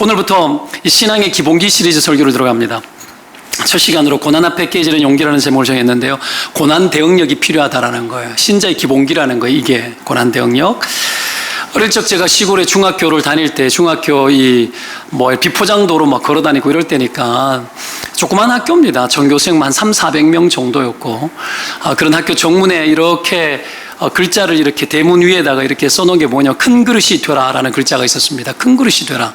오늘부터 이 신앙의 기본기 시리즈 설교를 들어갑니다. 첫 시간으로 고난 앞에 깨지는 용기라는 제목을 정했는데요. 고난 대응력이 필요하다라는 거예요. 신자의 기본기라는 거예요. 이게 고난 대응력. 어릴 적 제가 시골에 중학교를 다닐 때 중학교 비포장도로 막 걸어 다니고 이럴 때니까 조그만 학교입니다. 전교생만 300~400명 정도였고, 그런 학교 정문에 이렇게 글자를 이렇게 대문 위에다가 이렇게 써놓은 게 뭐냐, 큰 그릇이 되라라는 글자가 있었습니다. 큰 그릇이 되라.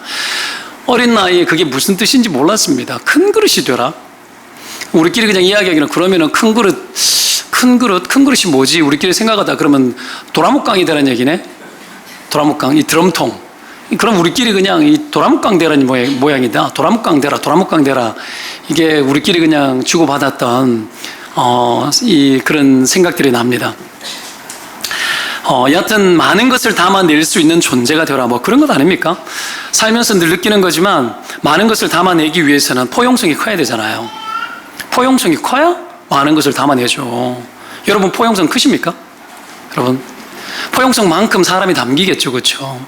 어린 나이에 그게 무슨 뜻인지 몰랐습니다. 큰 그릇이 되라. 우리끼리 그냥 이야기하기는 그러면은 큰 그릇이 뭐지? 우리끼리 생각하다 그러면 도라묵강이 되라는 얘기네. 도라묵강, 이 드럼통. 그럼 우리끼리 그냥 이 도라묵강 되라는 모양이다. 도라묵강 되라. 이게 우리끼리 그냥 주고받았던 그런 생각들이 납니다. 여하튼 많은 것을 담아낼 수 있는 존재가 되라, 뭐 그런 것 아닙니까? 살면서 늘 느끼는 거지만 많은 것을 담아내기 위해서는 포용성이 커야 되잖아요. 포용성이 커야 많은 것을 담아내죠. 여러분 포용성 크십니까? 여러분 포용성만큼 사람이 담기겠죠, 그렇죠?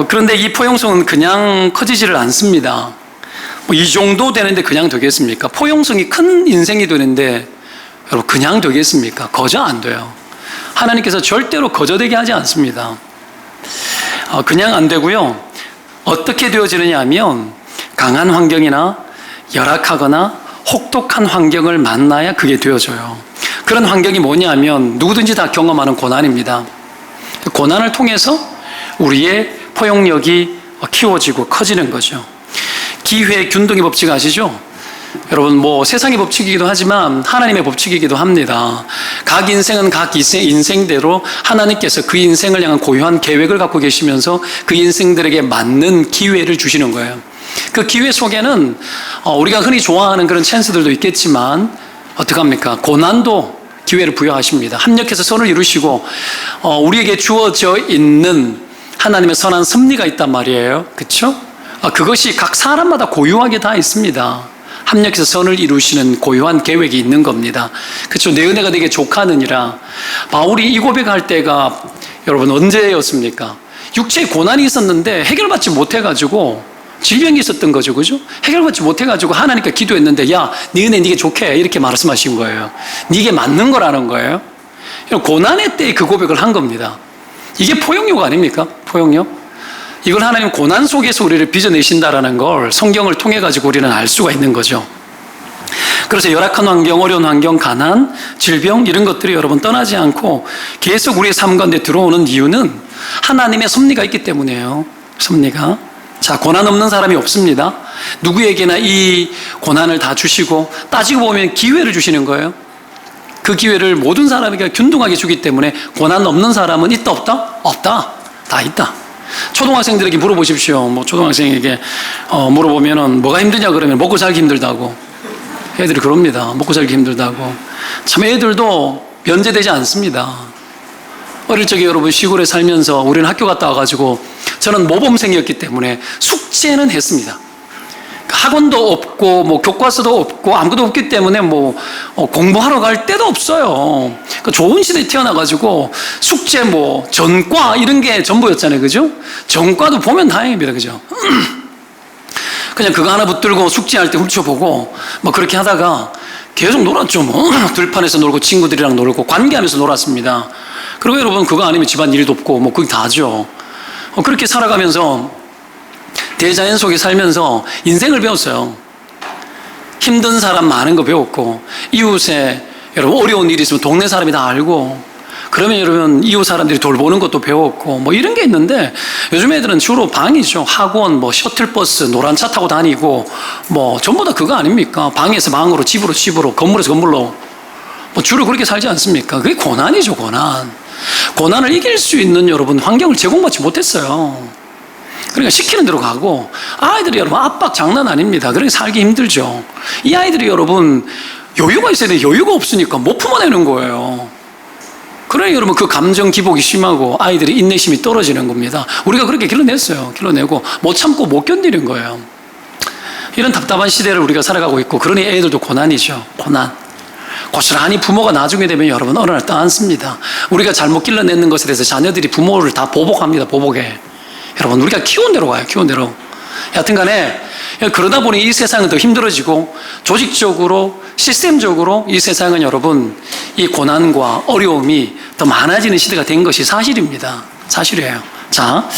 그런데 이 포용성은 그냥 커지지를 않습니다. 이 정도 되는데 그냥 되겠습니까? 포용성이 큰 인생이 되는데 여러분 그냥 되겠습니까? 거저 안 돼요. 하나님께서 절대로 거저되게 하지 않습니다. 그냥 안 되고요. 어떻게 되어지느냐 하면 강한 환경이나 열악하거나 혹독한 환경을 만나야 그게 되어져요. 그런 환경이 뭐냐 하면 누구든지 다 경험하는 고난입니다. 고난을 통해서 우리의 포용력이 키워지고 커지는 거죠. 기회 균등의 법칙 아시죠? 여러분 세상의 법칙이기도 하지만 하나님의 법칙이기도 합니다. 각 인생은 각 인생대로 하나님께서 그 인생을 향한 고유한 계획을 갖고 계시면서 그 인생들에게 맞는 기회를 주시는 거예요. 그 기회 속에는 우리가 흔히 좋아하는 그런 찬스들도 있겠지만 어떡합니까? 고난도 기회를 부여하십니다. 합력해서 선을 이루시고 우리에게 주어져 있는 하나님의 선한 섭리가 있단 말이에요. 그렇죠? 그것이 각 사람마다 고유하게 다 있습니다. 합력해서 선을 이루시는 고유한 계획이 있는 겁니다. 그렇죠? 내 은혜가 되게 족하느니라. 바울이 이 고백할 때가 여러분 언제였습니까? 육체의 고난이 있었는데 해결받지 못해가지고 질병이 있었던 거죠, 그죠? 해결받지 못해가지고 하나님께 기도했는데, 야, 네 은혜 네게 좋게 이렇게 말씀하신 거예요. 네게 맞는 거라는 거예요. 고난의 때에 그 고백을 한 겁니다. 이게 포용력 아닙니까? 포용력. 이걸 하나님 고난 속에서 우리를 빚어내신다라는 걸 성경을 통해 가지고 우리는 알 수가 있는 거죠. 그래서 열악한 환경, 어려운 환경, 가난, 질병 이런 것들이 여러분 떠나지 않고 계속 우리의 삶 가운데 들어오는 이유는 하나님의 섭리가 있기 때문이에요. 섭리가. 자, 고난 없는 사람이 없습니다. 누구에게나 이 고난을 다 주시고 따지고 보면 기회를 주시는 거예요. 그 기회를 모든 사람에게 균등하게 주기 때문에 고난 없는 사람은 있다 없다? 없다. 다 있다. 초등학생들에게 물어보십시오. 초등학생에게 물어보면은 뭐가 힘드냐 그러면 먹고 살기 힘들다고. 애들이 그럽니다. 먹고 살기 힘들다고. 참 애들도 면제되지 않습니다. 어릴 적에 여러분 시골에 살면서 우리는 학교 갔다 와가지고 저는 모범생이었기 때문에 숙제는 했습니다. 학원도 없고 교과서도 없고 아무것도 없기 때문에 공부하러 갈 데도 없어요. 좋은 시대에 태어나가지고 숙제 전과 이런 게 전부였잖아요, 그죠? 전과도 보면 다행입니다, 그죠? 그냥 그거 하나 붙들고 숙제할 때 훔쳐보고 그렇게 하다가 계속 놀았죠. 들판에서 놀고 친구들이랑 놀고 관계하면서 놀았습니다. 그리고 여러분 그거 아니면 집안 일도 없고 그게 다죠. 그렇게 살아가면서 대자연 속에 살면서 인생을 배웠어요. 힘든 사람 많은 거 배웠고, 이웃에 여러분 어려운 일이 있으면 동네 사람이 다 알고, 그러면 여러분 이웃 사람들이 돌보는 것도 배웠고 이런 게 있는데, 요즘 애들은 주로 방이죠. 학원, 셔틀버스, 노란 차 타고 다니고 전부 다 그거 아닙니까? 방에서 방으로, 집으로 집으로, 건물에서 건물로 주로 그렇게 살지 않습니까? 그게 고난이죠, 고난. 고난을 이길 수 있는 여러분 환경을 제공받지 못했어요. 그러니까 시키는 대로 가고, 아이들이 여러분 압박 장난 아닙니다. 그러니까 살기 힘들죠. 이 아이들이 여러분 여유가 있어야 돼. 여유가 없으니까 못 품어내는 거예요. 그러니 여러분 그 감정 기복이 심하고 아이들이 인내심이 떨어지는 겁니다. 우리가 그렇게 길러냈어요. 길러내고 못 참고 못 견디는 거예요. 이런 답답한 시대를 우리가 살아가고 있고, 그러니 애들도 고난이죠. 고난. 고스란히 부모가 나중에 되면 여러분 어느 날 떠안습니다. 우리가 잘못 길러내는 것에 대해서 자녀들이 부모를 다 보복합니다. 보복해. 여러분, 우리가 키운 대로 와요, 키운 대로. 여하튼 간에, 그러다 보니 이 세상은 더 힘들어지고, 조직적으로, 시스템적으로 이 세상은 여러분, 이 고난과 어려움이 더 많아지는 시대가 된 것이 사실입니다. 사실이에요. 자,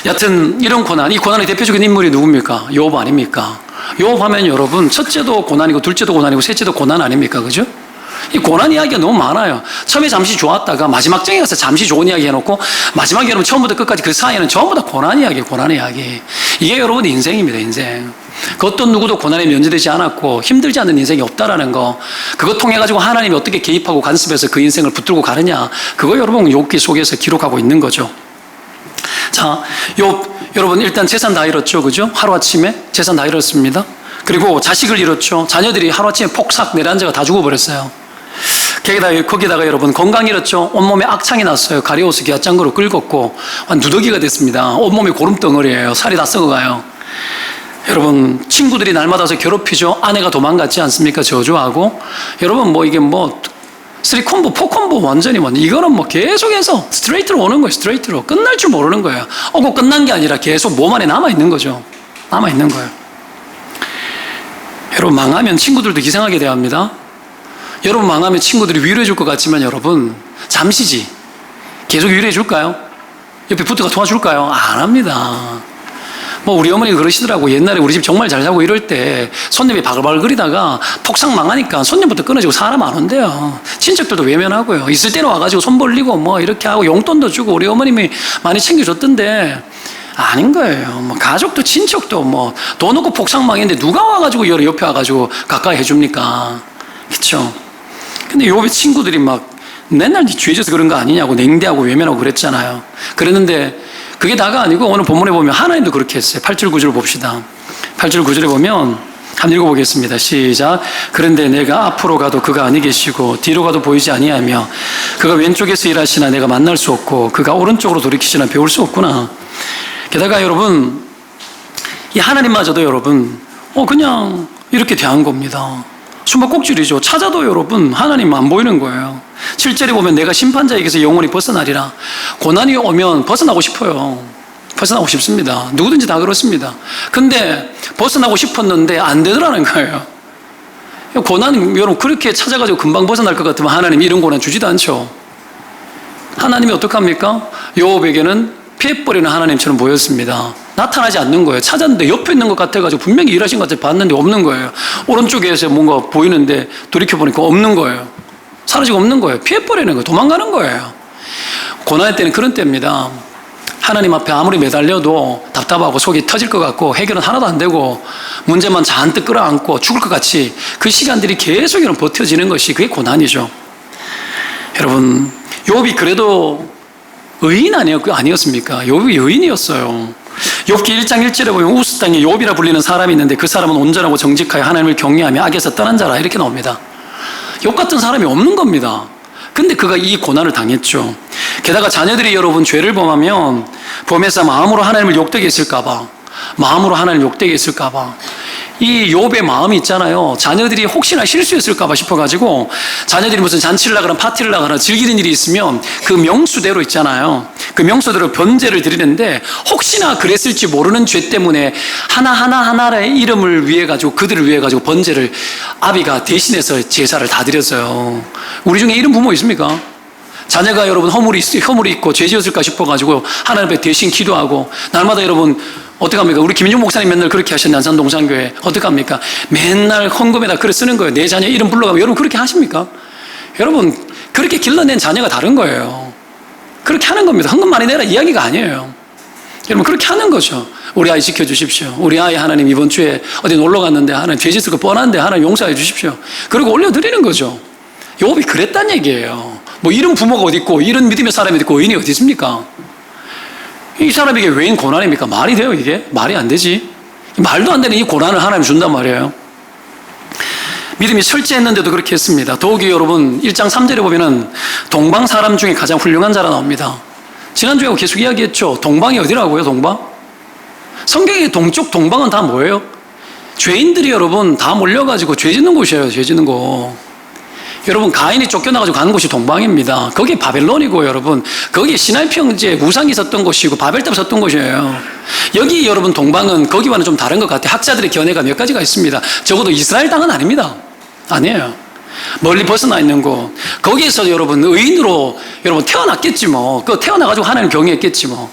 여하튼 이런 고난, 이 고난의 대표적인 인물이 누굽니까? 욥 아닙니까? 욥 하면 여러분, 첫째도 고난이고, 둘째도 고난이고, 셋째도 고난 아닙니까? 그죠? 이 고난 이야기가 너무 많아요. 처음에 잠시 좋았다가 마지막 장에 가서 잠시 좋은 이야기 해놓고 마지막에 여러분 처음부터 끝까지 그 사이에는 전부 다 고난 이야기예요. 고난 이야기. 이게 여러분 인생입니다. 인생. 그 어떤 누구도 고난에 면제되지 않았고 힘들지 않는 인생이 없다라는 거, 그거 통해 가지고 하나님이 어떻게 개입하고 간섭해서 그 인생을 붙들고 가느냐, 그거 여러분 욥기 속에서 기록하고 있는 거죠. 자, 욥 여러분 일단 재산 다 잃었죠. 그죠? 하루아침에 재산 다 잃었습니다. 그리고 자식을 잃었죠. 자녀들이 하루아침에 폭삭 내려앉아가 다 죽어버렸어요. 거기다가 여러분 건강 잃었죠. 온몸에 악창이 났어요. 가리오스 기아장구로 긁었고 누더기가 됐습니다. 온몸이 고름덩어리예요. 살이 다 썩어가요. 여러분 친구들이 날마다 와서 괴롭히죠. 아내가 도망갔지 않습니까? 저주하고. 여러분 뭐 이게 뭐 3콤보, 4콤보 완전히 이거는 뭐 계속해서 스트레이트로 오는 거예요. 스트레이트로. 끝날 줄 모르는 거예요. 그 끝난 게 아니라 계속 몸 안에 남아있는 거죠. 남아있는 거예요. 여러분 망하면 친구들도 이상하게 대합니다. 여러분 망하면 친구들이 위로해 줄 것 같지만 여러분 잠시지. 계속 위로해 줄까요? 옆에 붙어가 도와줄까요? 안 합니다. 뭐 우리 어머니가 그러시더라고. 옛날에 우리 집 정말 잘 살고 이럴 때 손님이 바글바글거리다가 폭삭 망하니까 손님부터 끊어지고 사람 안 온대요. 친척들도 외면하고요. 있을 때는 와가지고 손 벌리고 뭐 이렇게 하고 용돈도 주고 우리 어머님이 많이 챙겨줬던데 아닌 거예요. 뭐 가족도 친척도 뭐 돈 없고 폭삭 망했는데 누가 와가지고 옆에 와가지고 가까이 해줍니까? 그쵸? 근데 욥의 친구들이 막 맨날 죄져서 그런 거 아니냐고 냉대하고 외면하고 그랬잖아요. 그랬는데 그게 다가 아니고 오늘 본문에 보면 하나님도 그렇게 했어요. 8절 9절을 봅시다. 8절 9절에 보면 한번 읽어보겠습니다. 시작. 그런데 내가 앞으로 가도 그가 아니 계시고 뒤로 가도 보이지 아니하며 그가 왼쪽에서 일하시나 내가 만날 수 없고 그가 오른쪽으로 돌이키시나 배울 수 없구나. 게다가 여러분 이 하나님마저도 여러분 그냥 이렇게 대한 겁니다. 숨바꼭질이죠. 찾아도 여러분 하나님 안 보이는 거예요. 7절에 보면 내가 심판자에게서 영원히 벗어나리라. 고난이 오면 벗어나고 싶어요. 벗어나고 싶습니다. 누구든지 다 그렇습니다. 근데 벗어나고 싶었는데 안 되더라는 거예요. 고난 여러분 그렇게 찾아가지고 금방 벗어날 것 같으면 하나님 이런 고난 주지도 않죠. 하나님이 어떡합니까? 욥에게는 피해버리는 하나님처럼 보였습니다. 나타나지 않는 거예요. 찾았는데 옆에 있는 것 같아가지고 분명히 일하신 것 같아 봤는데 없는 거예요. 오른쪽에서 뭔가 보이는데 돌이켜보니까 없는 거예요. 사라지고 없는 거예요. 피해버리는 거예요. 도망가는 거예요. 고난의 때는 그런 때입니다. 하나님 앞에 아무리 매달려도 답답하고 속이 터질 것 같고 해결은 하나도 안 되고 문제만 잔뜩 끌어안고 죽을 것 같이 그 시간들이 계속 이런 버텨지는 것이 그게 고난이죠. 여러분 욥이 그래도 의인 아니었습니까? 욥이 의인이었어요. 욥기 1장 1절에 보면 우스 땅에 욥이라 불리는 사람이 있는데 그 사람은 온전하고 정직하여 하나님을 경외하며 악에서 떠난 자라 이렇게 나옵니다. 욥 같은 사람이 없는 겁니다. 근데 그가 이 고난을 당했죠. 게다가 자녀들이 여러분 죄를 범하면 범해서 마음으로 하나님을 욕되게 했을까봐 마음으로 하나님 욕되게 했을까봐 이 욥의 마음이 있잖아요. 자녀들이 혹시나 실수했을까봐 싶어가지고 자녀들이 무슨 잔치를 나가거나 파티를 나가거나 즐기는 일이 있으면 그 명수대로 있잖아요. 그 명수대로 변제를 드리는데 혹시나 그랬을지 모르는 죄 때문에 하나의 이름을 위해 가지고 그들을 위해 가지고 번제를 아비가 대신해서 제사를 다 드렸어요. 우리 중에 이런 부모 있습니까? 자녀가 여러분 허물이 있고 죄 지었을까 싶어가지고 하나님 앞에 대신 기도하고 날마다 여러분 어떡합니까? 우리 김인중 목사님 맨날 그렇게 하셨는데 안산동산교회 어떡합니까? 맨날 헌금에다 글을 쓰는 거예요. 내 자녀 이름 불러가면 여러분 그렇게 하십니까? 여러분 그렇게 길러낸 자녀가 다른 거예요. 그렇게 하는 겁니다. 헌금 많이 내라 이야기가 아니에요. 여러분 그렇게 하는 거죠. 우리 아이 지켜주십시오. 우리 아이 하나님 이번 주에 어디 놀러 갔는데 하나님 죄 짓을 거 뻔한데 하나님 용서해 주십시오. 그리고 올려드리는 거죠. 욥이 그랬단 얘기예요. 뭐 이런 부모가 어디 있고 이런 믿음의 사람이 있고 의인이 어디 있습니까? 이 사람에게 웬 고난입니까? 말이 돼요 이게? 말이 안 되지. 말도 안 되는 이 고난을 하나님이 준단 말이에요. 믿음이 철저했는데도 그렇게 했습니다. 더욱이 여러분 1장 3절에 보면은 동방 사람 중에 가장 훌륭한 자라 나옵니다. 지난주에 계속 이야기했죠. 동방이 어디라고요? 동방? 성경의 동쪽 동방은 다 뭐예요? 죄인들이 여러분 다 몰려가지고 죄 짓는 곳이에요. 죄 짓는 곳. 여러분, 가인이 쫓겨나가지고 간 곳이 동방입니다. 거기 바벨론이고, 여러분, 거기 시나이 평지에 우상이 섰던 곳이고 바벨탑 섰던 곳이에요. 여기 여러분 동방은 거기와는 좀 다른 것 같아요. 학자들의 견해가 몇 가지가 있습니다. 적어도 이스라엘 땅은 아닙니다. 아니에요. 멀리 벗어나 있는 곳. 거기에서 여러분 의인으로 여러분 태어났겠지 뭐. 그 태어나가지고 하나님 경외했겠지 뭐.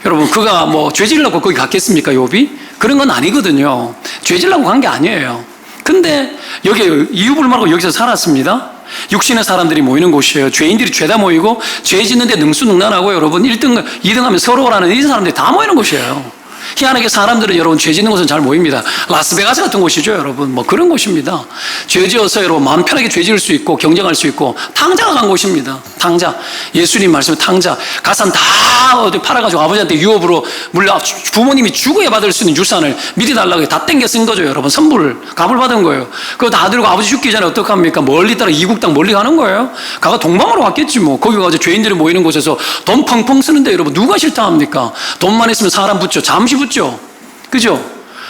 여러분, 그가 뭐 죄질라고 거기 갔겠습니까, 욥이? 그런 건 아니거든요. 죄질라고 간 게 아니에요. 근데 여기 이유불문하고 여기서 살았습니다. 육신의 사람들이 모이는 곳이에요. 죄인들이 죄다 모이고 죄 짓는데 능수능란하고 여러분 1등, 2등 하면 서로라는 이 사람들이 다 모이는 곳이에요. 희한하게 사람들은 여러분 죄 짓는 곳은 잘 모입니다. 라스베가스 같은 곳이죠, 여러분. 뭐 그런 곳입니다. 죄 지어서 여러분 마음 편하게 죄 지을 수 있고 경쟁할 수 있고 탕자가 간 곳입니다. 탕자. 예수님 말씀에 탕자. 가산 다 어디 팔아가지고 아버지한테 유업으로 물려 부모님이 죽어야 받을 수 있는 유산을 미리 달라고 다 땡겨 쓴 거죠, 여러분. 선불, 값을 받은 거예요. 그거 다 들고 아버지 죽기 전에 어떡합니까? 멀리 따라 이국 땅 멀리 가는 거예요. 가가 동방으로 갔겠지 뭐. 거기 가서 죄인들이 모이는 곳에서 돈 펑펑 쓰는데 여러분 누가 싫다 합니까? 돈만 있으면 사람 붙죠. 잠시 붙죠. 그죠?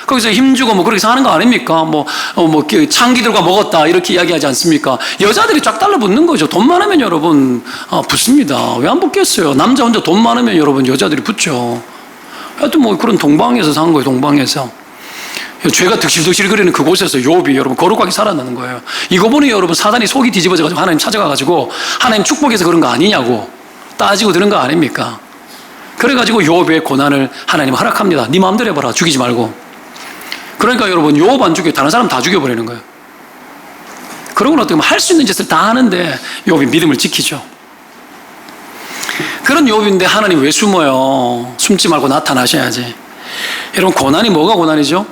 거기서 힘주고 뭐 그렇게 사는 거 아닙니까? 창기들과 먹었다 이렇게 이야기하지 않습니까? 여자들이 쫙 달라붙는 거죠. 돈 많으면 여러분 붙습니다. 왜 안 붙겠어요? 남자 혼자 돈 많으면 여러분 여자들이 붙죠. 하여튼 뭐 그런 동방에서 산 거예요. 동방에서 죄가 득실득실 거리는 그곳에서 욥이 여러분 거룩하게 살아나는 거예요. 이거 보니 여러분 사단이 속이 뒤집어져가지고 하나님 찾아가가지고 하나님 축복해서 그런 거 아니냐고 따지고 드는 거 아닙니까? 그래가지고 욥의 고난을 하나님 허락합니다. 네 마음대로 해봐라. 죽이지 말고. 그러니까 여러분 욥 안 죽여 다른 사람 다 죽여버리는 거예요. 그러고는 어떻게 보면 할 수 있는 짓을 다 하는데 욥이 믿음을 지키죠. 그런 욥인데 하나님 왜 숨어요? 숨지 말고 나타나셔야지. 여러분 고난이 뭐가 고난이죠?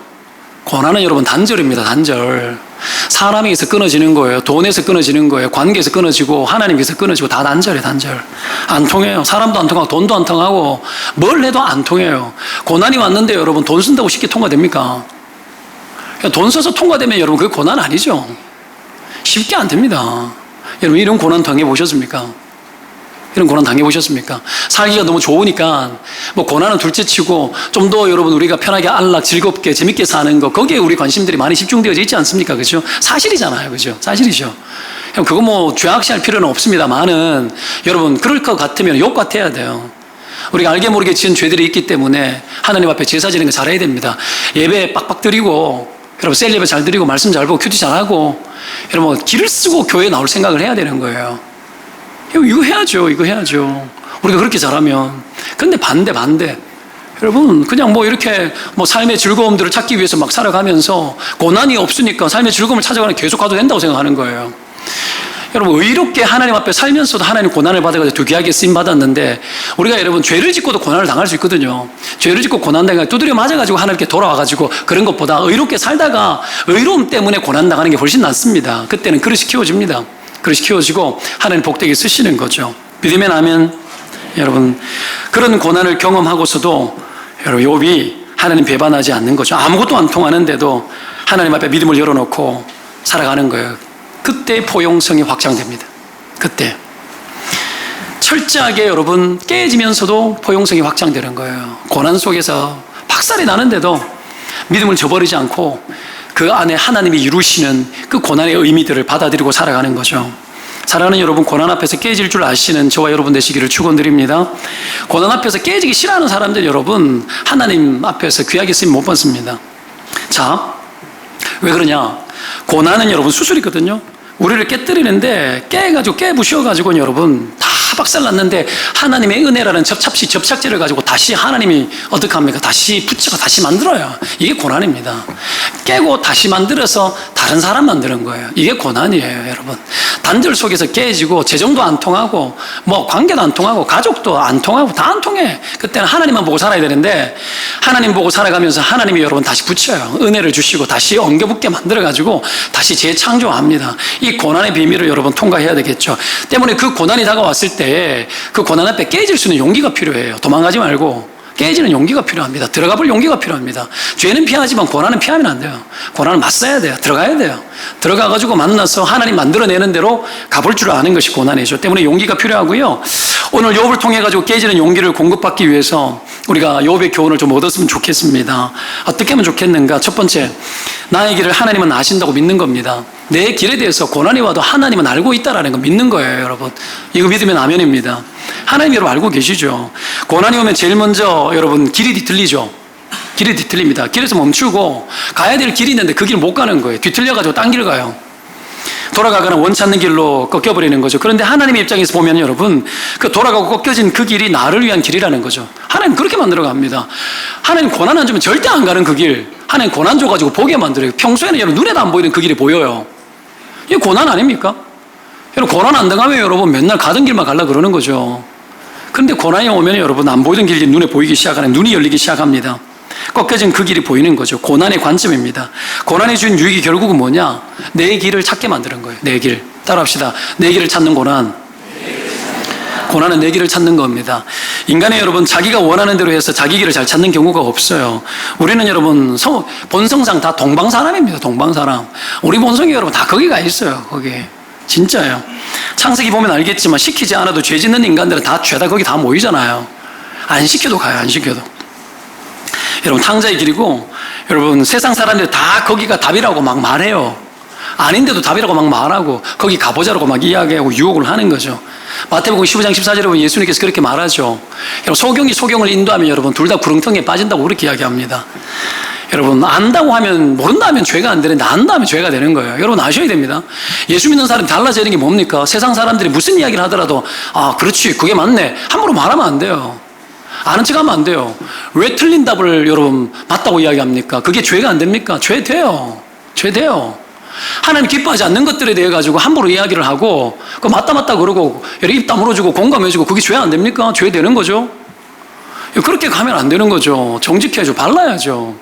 고난은 여러분 단절입니다. 단절. 사람에게서 끊어지는 거예요. 돈에서 끊어지는 거예요. 관계에서 끊어지고 하나님께서 끊어지고 다 단절이에요. 단절. 안 통해요. 사람도 안 통하고 돈도 안 통하고 뭘 해도 안 통해요. 고난이 왔는데 여러분 돈 쓴다고 쉽게 통과됩니까? 돈 써서 통과되면 여러분 그게 고난 아니죠. 쉽게 안 됩니다. 여러분 이런 고난 당해보셨습니까? 이런 고난 당해보셨습니까? 살기가 너무 좋으니까 뭐 고난은 둘째치고 좀 더 여러분 우리가 편하게 안락 즐겁게 재밌게 사는 거 거기에 우리 관심들이 많이 집중되어져 있지 않습니까? 그죠? 사실이잖아요. 그죠? 사실이죠. 그거 뭐 죄악시할 필요는 없습니다만은 여러분 그럴 것 같으면 욥 같아야 돼요. 우리가 알게 모르게 지은 죄들이 있기 때문에 하나님 앞에 제사 지는 거 잘해야 됩니다. 예배 빡빡 드리고 여러분 셀 예배 잘 드리고 말씀 잘 보고 큐티 잘하고 여러분 길을 쓰고 교회에 나올 생각을 해야 되는 거예요. 이거 해야죠. 이거 해야죠. 우리가 그렇게 잘하면. 근데 반대. 여러분, 그냥 뭐 이렇게 뭐 삶의 즐거움들을 찾기 위해서 막 살아가면서 고난이 없으니까 삶의 즐거움을 찾아가는 계속 가도 된다고 생각하는 거예요. 여러분, 의롭게 하나님 앞에 살면서도 하나님 고난을 받아가지고 두기하게 쓰임 받았는데 우리가 여러분 죄를 짓고도 고난을 당할 수 있거든요. 죄를 짓고 고난 당하고 두드려 맞아가지고 하나님께 돌아와가지고 그런 것보다 의롭게 살다가 의로움 때문에 고난 당하는 게 훨씬 낫습니다. 그때는 그릇이 키워집니다. 그릇이 키워지고 하나님 복되게 쓰시는 거죠. 믿으면 아멘. 여러분 그런 고난을 경험하고서도 여러분 욥이 하나님 배반하지 않는 거죠. 아무것도 안 통하는데도 하나님 앞에 믿음을 열어놓고 살아가는 거예요. 그때 포용성이 확장됩니다. 그때 철저하게 여러분 깨지면서도 포용성이 확장되는 거예요. 고난 속에서 박살이 나는데도 믿음을 저버리지 않고 그 안에 하나님이 이루시는 그 고난의 의미들을 받아들이고 살아가는 거죠. 사랑하는 여러분, 고난 앞에서 깨질 줄 아시는 저와 여러분 되시기를 축원드립니다. 고난 앞에서 깨지기 싫어하는 사람들 여러분 하나님 앞에서 귀하게 쓰임 못 받습니다. 자, 왜 그러냐? 고난은 여러분 수술이거든요. 우리를 깨뜨리는데 깨부셔가지고 여러분 다 박살났는데 하나님의 은혜라는 접착제를 가지고 다시 하나님이 어떻게 합니까? 다시 붙여가 다시 만들어요. 이게 고난입니다. 깨고 다시 만들어서 다른 사람 만드는 거예요. 이게 고난이에요, 여러분. 단절 속에서 깨지고 재정도 안 통하고 뭐 관계도 안 통하고 가족도 안 통하고 다 안 통해. 그때는 하나님만 보고 살아야 되는데 하나님 보고 살아가면서 하나님이 여러분 다시 붙여요. 은혜를 주시고 다시 엉겨붙게 만들어가지고 다시 재창조합니다. 이 고난의 비밀을 여러분 통과해야 되겠죠. 때문에 그 고난이 다가왔을 때 그 고난 앞에 깨질 수 있는 용기가 필요해요. 도망가지 말고 깨지는 용기가 필요합니다. 들어가 볼 용기가 필요합니다. 죄는 피하지만 고난은 피하면 안 돼요. 고난은 맞서야 돼요. 들어가야 돼요. 들어가가지고 만나서 하나님 만들어내는 대로 가볼 줄 아는 것이 고난이죠. 때문에 용기가 필요하고요. 오늘 욥을 통해가지고 깨지는 용기를 공급받기 위해서 우리가 욥의 교훈을 좀 얻었으면 좋겠습니다. 어떻게 하면 좋겠는가? 첫 번째, 나의 길을 하나님은 아신다고 믿는 겁니다. 내 길에 대해서 고난이 와도 하나님은 알고 있다라는 거 믿는 거예요, 여러분. 이거 믿으면 아멘입니다. 하나님 여러분 알고 계시죠? 고난이 오면 제일 먼저 여러분 길이 뒤틀리죠. 길이 뒤틀립니다. 길에서 멈추고 가야 될 길이 있는데 그 길 못 가는 거예요. 뒤틀려가지고 딴 길 가요. 돌아가거나 원치 않는 길로 꺾여버리는 거죠. 그런데 하나님의 입장에서 보면 여러분, 그 돌아가고 꺾여진 그 길이 나를 위한 길이라는 거죠. 하나님 그렇게 만들어 갑니다. 하나님 고난 안 주면 절대 안 가는 그 길, 하나님 고난 줘가지고 보게 만들어요. 평소에는 여러분 눈에도 안 보이는 그 길이 보여요. 이게 고난 아닙니까? 여러분 고난 안 당하면 여러분 맨날 가던 길만 가려고 그러는 거죠. 그런데 고난이 오면 여러분 안 보이던 길이 눈에 보이기 시작하는, 눈이 열리기 시작합니다. 꺾여진 그 길이 보이는 거죠. 고난의 관점입니다. 고난이 준 유익이 결국은 뭐냐? 내 길을 찾게 만드는 거예요. 내 길. 따라합시다. 내 길을 찾는 고난. 고난은 내 길을 찾는 겁니다. 인간의 여러분 자기가 원하는 대로 해서 자기 길을 잘 찾는 경우가 없어요. 우리는 여러분 본성상 다 동방사람입니다. 동방사람. 우리 본성이 여러분 다 거기가 있어요. 거기에. 진짜예요. 창세기 보면 알겠지만 시키지 않아도 죄 짓는 인간들은 다 죄다 거기 다 모이잖아요. 안 시켜도 가요. 안 시켜도. 여러분 탕자의 길이고, 여러분 세상 사람들 다 거기가 답이라고 막 말해요. 아닌데도 답이라고 막 말하고 거기 가보자라고 막 이야기하고 유혹을 하는 거죠. 마태복음 15장 14절에 보면 예수님께서 그렇게 말하죠. 여러분 소경이 소경을 인도하면 여러분 둘 다 구렁텅이에 빠진다고 그렇게 이야기합니다. 여러분 안다고 하면, 모른다 하면 죄가 안 되는데 안다 하면 죄가 되는 거예요. 여러분 아셔야 됩니다. 예수 믿는 사람이 달라지는 게 뭡니까? 세상 사람들이 무슨 이야기를 하더라도 아 그렇지 그게 맞네 함부로 말하면 안 돼요. 아는 척하면 안 돼요. 왜 틀린 답을 여러분 맞다고 이야기합니까? 그게 죄가 안 됩니까? 죄 돼요. 죄 돼요. 하나님 기뻐하지 않는 것들에 대해 가지고 함부로 이야기를 하고 그 맞다 그러고 입 다물어주고 공감해주고 그게 죄 안 됩니까? 죄 되는 거죠. 그렇게 가면 안 되는 거죠. 정직해야죠. 발라야죠.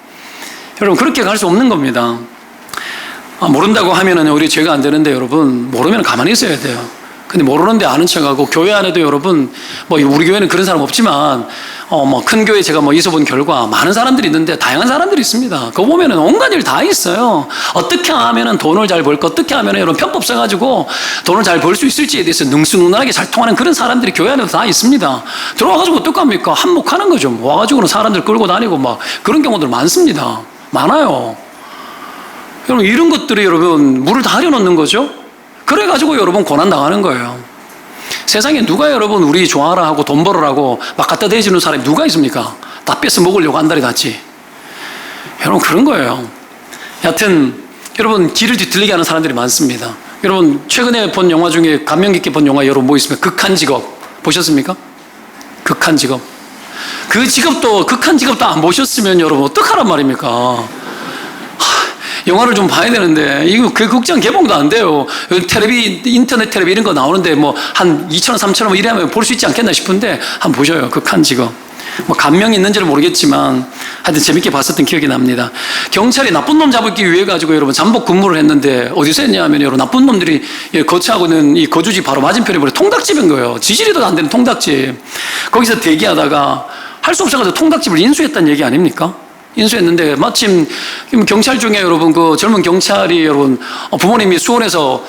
여러분 그렇게 갈 수 없는 겁니다. 모른다고 하면은 우리 죄가 안 되는데 여러분 모르면 가만히 있어야 돼요. 근데 모르는데 아는 척하고 교회 안에도 여러분 뭐 우리 교회는 그런 사람 없지만 뭐 큰 교회 제가 뭐 있어본 결과 많은 사람들이 있는데 다양한 사람들이 있습니다. 그거 보면은 온갖 일 다 있어요. 어떻게 하면은 돈을 잘 벌까, 어떻게 하면은 여러분 편법 써가지고 돈을 잘 벌 수 있을지에 대해서 능수능란하게 잘 통하는 그런 사람들이 교회 안에도 다 있습니다. 들어와가지고 어떡합니까? 한몫하는 거죠. 와가지고는 사람들 끌고 다니고 막 그런 경우들 많습니다. 많아요. 여러분 이런 것들이 여러분 물을 다 흐려놓는 거죠. 그래가지고 여러분 고난 당하는 거예요. 세상에 누가 여러분 우리 좋아하라 하고 돈 벌으라고 막 갖다 대주는 사람이 누가 있습니까? 다 뺏어 먹으려고 안달이 났지. 여러분 그런 거예요. 여하튼 여러분 길을 뒤틀리게 하는 사람들이 많습니다. 여러분 최근에 본 영화 중에 감명 깊게 본 영화 여러분 뭐 있습니까? 극한 직업 보셨습니까? 극한 직업. 그 직업도 극한 직업도 안 보셨으면 여러분 어떡하란 말입니까? 영화를 좀 봐야 되는데 이거 그 극장 개봉도 안 돼요. 텔레비 인터넷 텔레비 이런 거 나오는데 뭐 한 2,000원 3,000원 뭐 이래면 볼 수 있지 않겠나 싶은데 한번 보셔요. 극한 직업. 뭐 감명이 있는지는 모르겠지만 하여튼 재밌게 봤었던 기억이 납니다. 경찰이 나쁜 놈 잡기 위해 가지고 여러분 잠복 근무를 했는데 어디서 했냐면 여러분 나쁜 놈들이 거처하고 있는 이 거주지 바로 맞은편에 보니 통닭집인 거예요. 지지리도 안 되는 통닭집. 거기서 대기하다가 할 수 없어가지고 통닭집을 인수했다는 얘기 아닙니까? 인수했는데 마침 경찰 중에 여러분 그 젊은 경찰이 여러분 부모님이 수원에서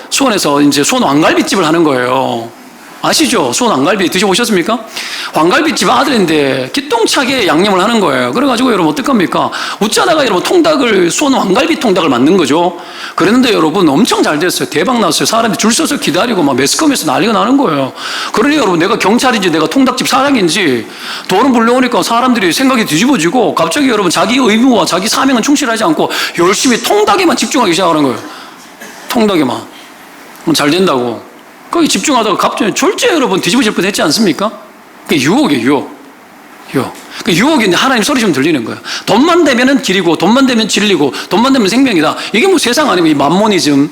이제 수원 왕갈비집을 하는 거예요. 아시죠? 수원 왕갈비 드셔보셨습니까? 왕갈비집 아들인데 기똥차게 양념을 하는 거예요. 그래가지고 여러분 어떡합니까? 웃자다가 여러분 통닭을 수원 왕갈비 통닭을 만든 거죠. 그랬는데 여러분 엄청 잘 됐어요. 대박 났어요. 사람들이 줄 서서 기다리고 막 매스컴에서 난리가 나는 거예요. 그러니 여러분 내가 경찰인지 내가 통닭집 사장인지 돈을 불려오니까 사람들이 생각이 뒤집어지고 갑자기 여러분 자기 의무와 자기 사명은 충실하지 않고 열심히 통닭에만 집중하기 시작하는 거예요. 통닭에만. 잘 된다고. 거기 집중하다가 갑자기 졸지에 여러분 뒤집어질 뻔 했지 않습니까? 그게 유혹이에요, 유혹. 그 유혹인데 하나님 소리 좀 들리는 거예요. 돈만 되면은 길이고, 돈만 되면 진리고, 돈만 되면 생명이다. 이게 뭐 세상 아니면 이 맘모니즘.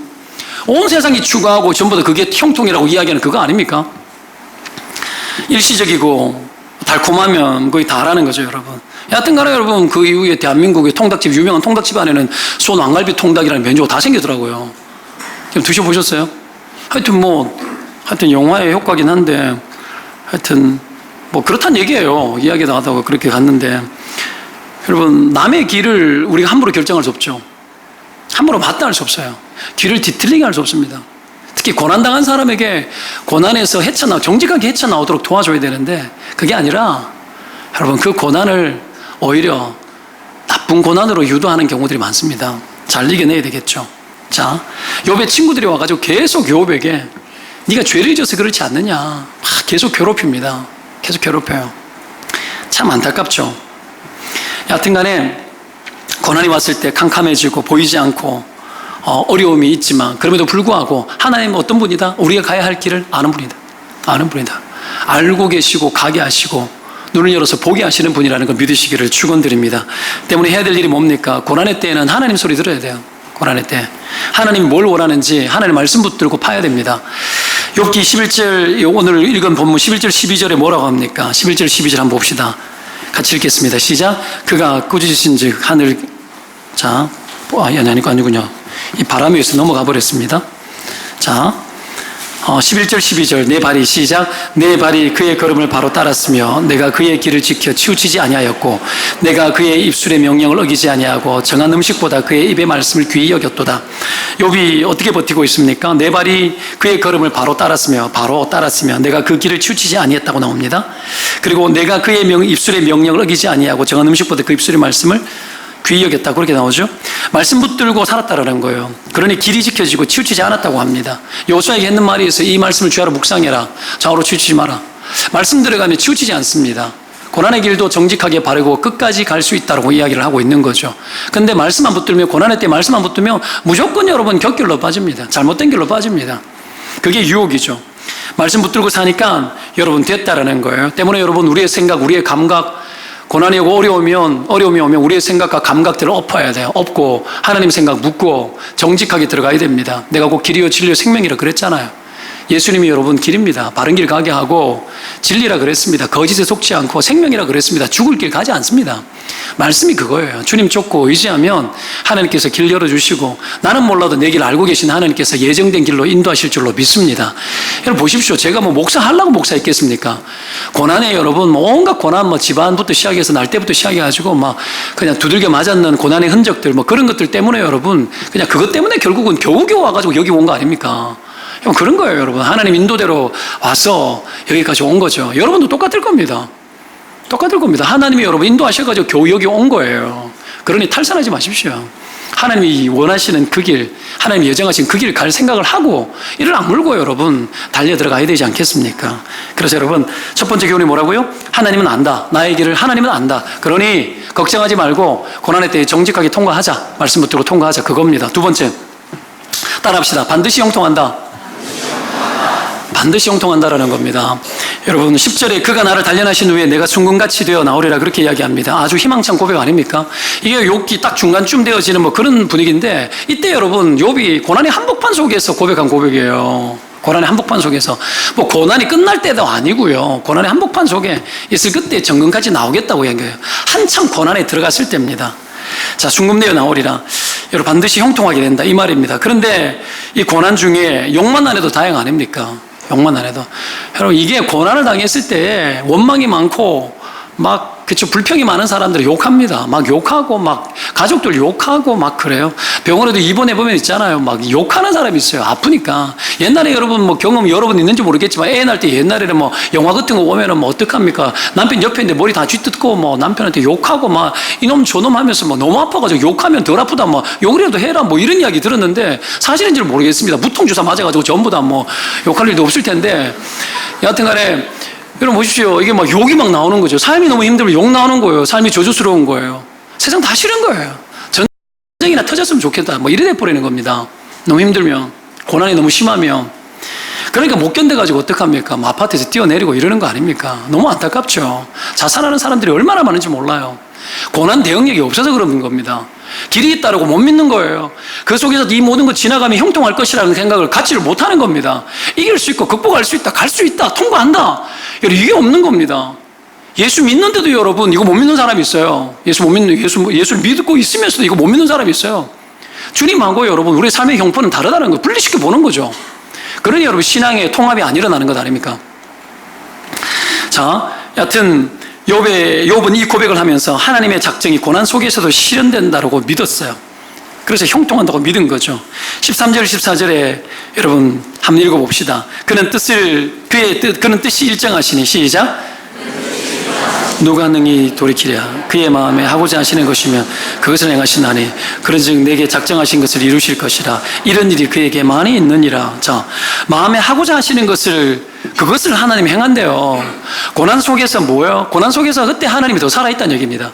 온 세상이 추구하고 전부 다 그게 형통이라고 이야기하는 그거 아닙니까? 일시적이고, 달콤하면 거의 다라는 거죠, 여러분. 여하튼 간에 여러분, 그 이후에 대한민국의 통닭집, 유명한 통닭집 안에는 수원 왕갈비 통닭이라는 메뉴가 다 생기더라고요. 좀 드셔보셨어요? 하여튼 영화의 효과긴 한데 하여튼 뭐 그렇다는 얘기예요. 이야기도 하다가 그렇게 갔는데 여러분 남의 길을 우리가 함부로 결정할 수 없죠. 함부로 맞다할 수 없어요. 길을 뒤틀리게 할 수 없습니다. 특히 고난당한 사람에게 고난에서 정직하게 헤쳐나오도록 도와줘야 되는데 그게 아니라 여러분 그 고난을 오히려 나쁜 고난으로 유도하는 경우들이 많습니다. 잘 이겨내야 되겠죠. 자, 욥의 친구들이 와가지고 계속 욥에게 네가 죄를 져서 그렇지 않느냐 막 계속 괴롭힙니다. 계속 괴롭혀요. 참 안타깝죠. 여하튼 간에 고난이 왔을 때 캄캄해지고 보이지 않고 어려움이 있지만 그럼에도 불구하고 하나님은 어떤 분이다? 우리가 가야 할 길을 아는 분이다. 아는 분이다. 알고 계시고 가게 하시고 눈을 열어서 보게 하시는 분이라는 걸 믿으시기를 축원드립니다. 때문에 해야 될 일이 뭡니까? 고난의 때에는 하나님 소리 들어야 돼요. 고난의 때 하나님이 뭘 원하는지 하나님 말씀 붙들고 파야 됩니다. 욥기 11절 오늘 읽은 본문 11절 12절에 뭐라고 합니까? 11절 12절 한번 봅시다. 같이 읽겠습니다. 시작. 그가 꾸짖으신즉 하늘 아니군요. 이 바람에 의해서 넘어가 버렸습니다. 자, 11절 12절 내 발이 시작. 내 발이 그의 걸음을 바로 따랐으며 내가 그의 길을 지켜 치우치지 아니하였고 내가 그의 입술의 명령을 어기지 아니하고 정한 음식보다 그의 입의 말씀을 귀히 여겼도다. 욥이 어떻게 버티고 있습니까? 내 발이 그의 걸음을 바로 따랐으며 내가 그 길을 치우치지 아니했다고 나옵니다. 그리고 내가 그의 입술의 명령을 어기지 아니하고 정한 음식보다 그 입술의 말씀을 귀히 여겼다 그렇게 나오죠. 말씀 붙들고 살았다라는 거예요. 그러니 길이 지켜지고 치우치지 않았다고 합니다. 여호수아에게 했는 말이 있어요. 이 말씀을 주야로 묵상해라. 좌우로 치우치지 마라. 말씀 들어가면 치우치지 않습니다. 고난의 길도 정직하게 바르고 끝까지 갈 수 있다고 이야기를 하고 있는 거죠. 근데 말씀 안 붙들면 고난의 때 말씀 안 붙들면 무조건 여러분 격길로 빠집니다. 잘못된 길로 빠집니다. 그게 유혹이죠. 말씀 붙들고 사니까 여러분 됐다라는 거예요. 때문에 여러분 우리의 생각, 우리의 감각 고난이 오고 어려움이 오면 우리의 생각과 감각들을 엎어야 돼요. 엎고 하나님 생각 묻고 정직하게 들어가야 됩니다. 내가 곧 길이요 진리요 생명이라 그랬잖아요. 예수님이 여러분 길입니다. 바른 길 가게 하고 진리라 그랬습니다. 거짓에 속지 않고 생명이라 그랬습니다. 죽을 길 가지 않습니다. 말씀이 그거예요. 주님 쫓고 의지하면 하나님께서 길 열어주시고 나는 몰라도 내 길 알고 계신 하나님께서 예정된 길로 인도하실 줄로 믿습니다. 여러분 보십시오. 제가 목사하려고 목사했겠습니까? 고난에 여러분 온갖 고난 집안부터 시작해서 날 때부터 시작해가지고 그냥 두들겨 맞았는 고난의 흔적들 그런 것들 때문에 여러분 그냥 그것 때문에 결국은 겨우겨우 와가지고 여기 온 거 아닙니까? 그런 거예요, 여러분. 하나님 인도대로 와서 여기까지 온 거죠. 여러분도 똑같을 겁니다. 똑같을 겁니다. 하나님이 여러분 인도하셔가지고 겨우 여기 온 거예요. 그러니 탈선하지 마십시오. 하나님이 원하시는 그 길, 하나님이 예정하신 그 길 갈 생각을 하고 이를 악물고 여러분 달려 들어가야 되지 않겠습니까? 그래서 여러분 첫 번째 교훈이 뭐라고요? 하나님은 안다. 나의 길을 하나님은 안다. 그러니 걱정하지 말고 고난의 때에 정직하게 통과하자. 말씀 붙들고 통과하자. 그겁니다. 두 번째 따라합시다. 반드시 형통한다. 반드시 형통한다라는 겁니다. 여러분 10절에 그가 나를 단련하신 후에 내가 순금같이 되어 나오리라 그렇게 이야기합니다. 아주 희망찬 고백 아닙니까? 이게 욥기 딱 중간쯤 되어지는 그런 분위기인데 이때 여러분 욥이 고난의 한복판 속에서 고백한 고백이에요. 고난의 한복판 속에서 고난이 끝날 때도 아니고요. 고난의 한복판 속에 있을 그때 정금같이 나오겠다고 이야기해요. 한참 고난에 들어갔을 때입니다. 자, 순금되어 나오리라. 여러분 반드시 형통하게 된다 이 말입니다. 그런데 이 고난 중에 욕만 안 해도 다행 아닙니까? 욕만 안 해도. 여러분 이게 고난을 당했을 때 원망이 많고 불평이 많은 사람들이 욕합니다. 욕하고 가족들 욕하고 그래요. 병원에도 입원해 보면 있잖아요. 욕하는 사람이 있어요. 아프니까. 옛날에 여러분 경험 여러 번 있는지 모르겠지만 애 낳을 때 옛날에는 영화 같은 거 보면은 어떡합니까? 남편 옆에 있는데 머리 다 쥐뜯고 남편한테 욕하고 이놈 저놈 하면서 너무 아파가지고 욕하면 덜 아프다 욕을 해도 해라 이런 이야기 들었는데 사실인지는 모르겠습니다. 무통주사 맞아가지고 전부 다 욕할 일도 없을 텐데 여하튼 간에 여러분 보십시오. 이게 욕이 나오는 거죠. 삶이 너무 힘들면 욕 나오는 거예요. 삶이 저주스러운 거예요. 세상 다 싫은 거예요. 전쟁이나 터졌으면 좋겠다. 이래 돼버리는 겁니다. 너무 힘들면, 고난이 너무 심하면. 그러니까 못 견뎌가지고 어떡합니까? 아파트에서 뛰어내리고 이러는 거 아닙니까? 너무 안타깝죠. 자살하는 사람들이 얼마나 많은지 몰라요. 고난 대응력이 없어서 그런 겁니다. 길이 있다라고 못 믿는 거예요. 그 속에서 이 모든 거 지나가면 형통할 것이라는 생각을 갖지를 못하는 겁니다. 이길 수 있고 극복할 수 있다, 갈 수 있다, 통과한다. 여러분 이게 없는 겁니다. 예수 믿는데도 여러분 이거 못 믿는 사람이 있어요. 예수를 믿고 있으면서도 이거 못 믿는 사람이 있어요. 주님하고 여러분 우리의 삶의 형편은 다르다는 거 분리시켜 보는 거죠. 그러니 여러분 신앙의 통합이 안 일어나는 것 아닙니까? 자, 여하튼 욥은 이 고백을 하면서 하나님의 작정이 고난 속에서도 실현된다고 믿었어요. 그래서 형통한다고 믿은 거죠. 13절, 14절에 여러분 한번 읽어봅시다. 그는 뜻이 일정하시니 시작. 누가 능히 돌이키랴. 그의 마음에 하고자 하시는 것이면 그것을 행하시나니 그런즉 내게 작정하신 것을 이루실 것이라. 이런 일이 그에게 많이 있느니라. 자, 마음에 하고자 하시는 것을, 그것을 하나님이 행한대요. 고난 속에서 뭐예요? 고난 속에서 그때 하나님이 더 살아있다는 얘기입니다.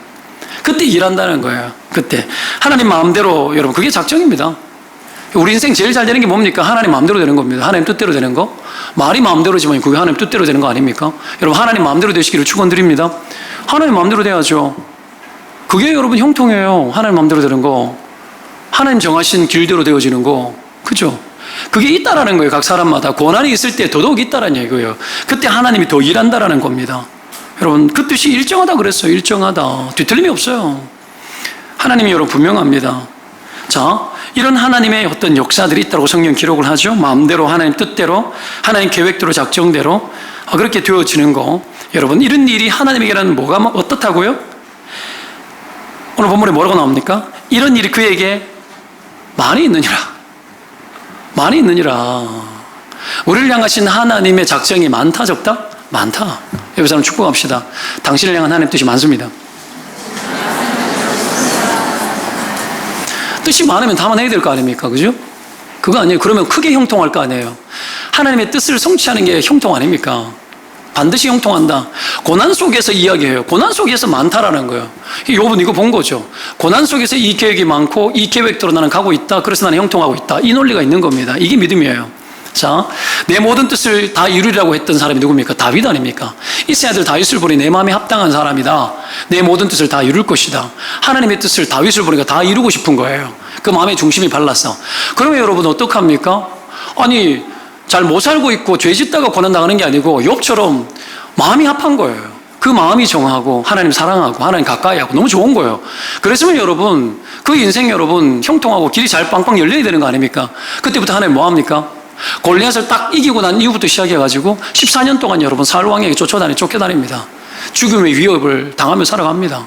그때 일한다는 거예요. 그때 하나님 마음대로, 여러분, 그게 작정입니다. 우리 인생 제일 잘 되는 게 뭡니까? 하나님 마음대로 되는 겁니다. 하나님 뜻대로 되는 거. 말이 마음대로지만 그게 하나님 뜻대로 되는 거 아닙니까? 여러분, 하나님 마음대로 되시기를 축원드립니다. 하나님 마음대로 돼야죠. 그게 여러분 형통이에요. 하나님 마음대로 되는 거. 하나님 정하신 길대로 되어지는 거. 그죠? 그게 있다라는 거예요. 각 사람마다. 고난이 있을 때 더더욱 있다라는 얘기예요. 그때 하나님이 더 일한다라는 겁니다. 여러분, 그 뜻이 일정하다 그랬어요. 일정하다. 뒤틀림이 없어요. 하나님이 여러분 분명합니다. 자, 이런 하나님의 어떤 역사들이 있다고 성경 기록을 하죠. 마음대로, 하나님 뜻대로, 하나님 계획대로, 작정대로 그렇게 되어지는 거. 여러분, 이런 일이 하나님에게는 뭐가 어떻다고요? 오늘 본문에 뭐라고 나옵니까? 이런 일이 그에게 많이 있느니라. 많이 있느니라. 우리를 향하신 하나님의 작정이 많다, 적다? 많다. 여기서 한번 축복합시다. 당신을 향한 하나님 뜻이 많습니다. 뜻이 많으면 담아내야 될 거 아닙니까? 그죠? 그거 아니에요. 그러면 크게 형통할 거 아니에요. 하나님의 뜻을 성취하는 게 형통 아닙니까? 반드시 형통한다. 고난 속에서 이야기해요. 고난 속에서 많다라는 거예요. 욥은 이거 본 거죠. 고난 속에서 이 계획이 많고 이 계획대로 나는 가고 있다. 그래서 나는 형통하고 있다. 이 논리가 있는 겁니다. 이게 믿음이에요. 자, 내 모든 뜻을 다 이루리라고 했던 사람이 누굽니까? 다윗 아닙니까? 이세 아들 다윗을 보니 내 마음에 합당한 사람이다. 내 모든 뜻을 다 이룰 것이다. 하나님의 뜻을 다윗을 보니까 다 이루고 싶은 거예요. 그 마음의 중심이 발랐어. 그러면 여러분 어떡합니까? 아니, 잘 못 살고 있고 죄 짓다가 고난 당하는 게 아니고 욥처럼 마음이 합한 거예요. 그 마음이 정하고 하나님 사랑하고 하나님 가까이 하고 너무 좋은 거예요. 그랬으면 여러분, 그 인생 여러분 형통하고 길이 잘 빵빵 열려야 되는 거 아닙니까? 그때부터 하나님 뭐 합니까? 골리앗을 딱 이기고 난 이후부터 시작해가지고 14년 동안 여러분 사울 왕에게 쫓겨다닙니다. 죽음의 위협을 당하며 살아갑니다.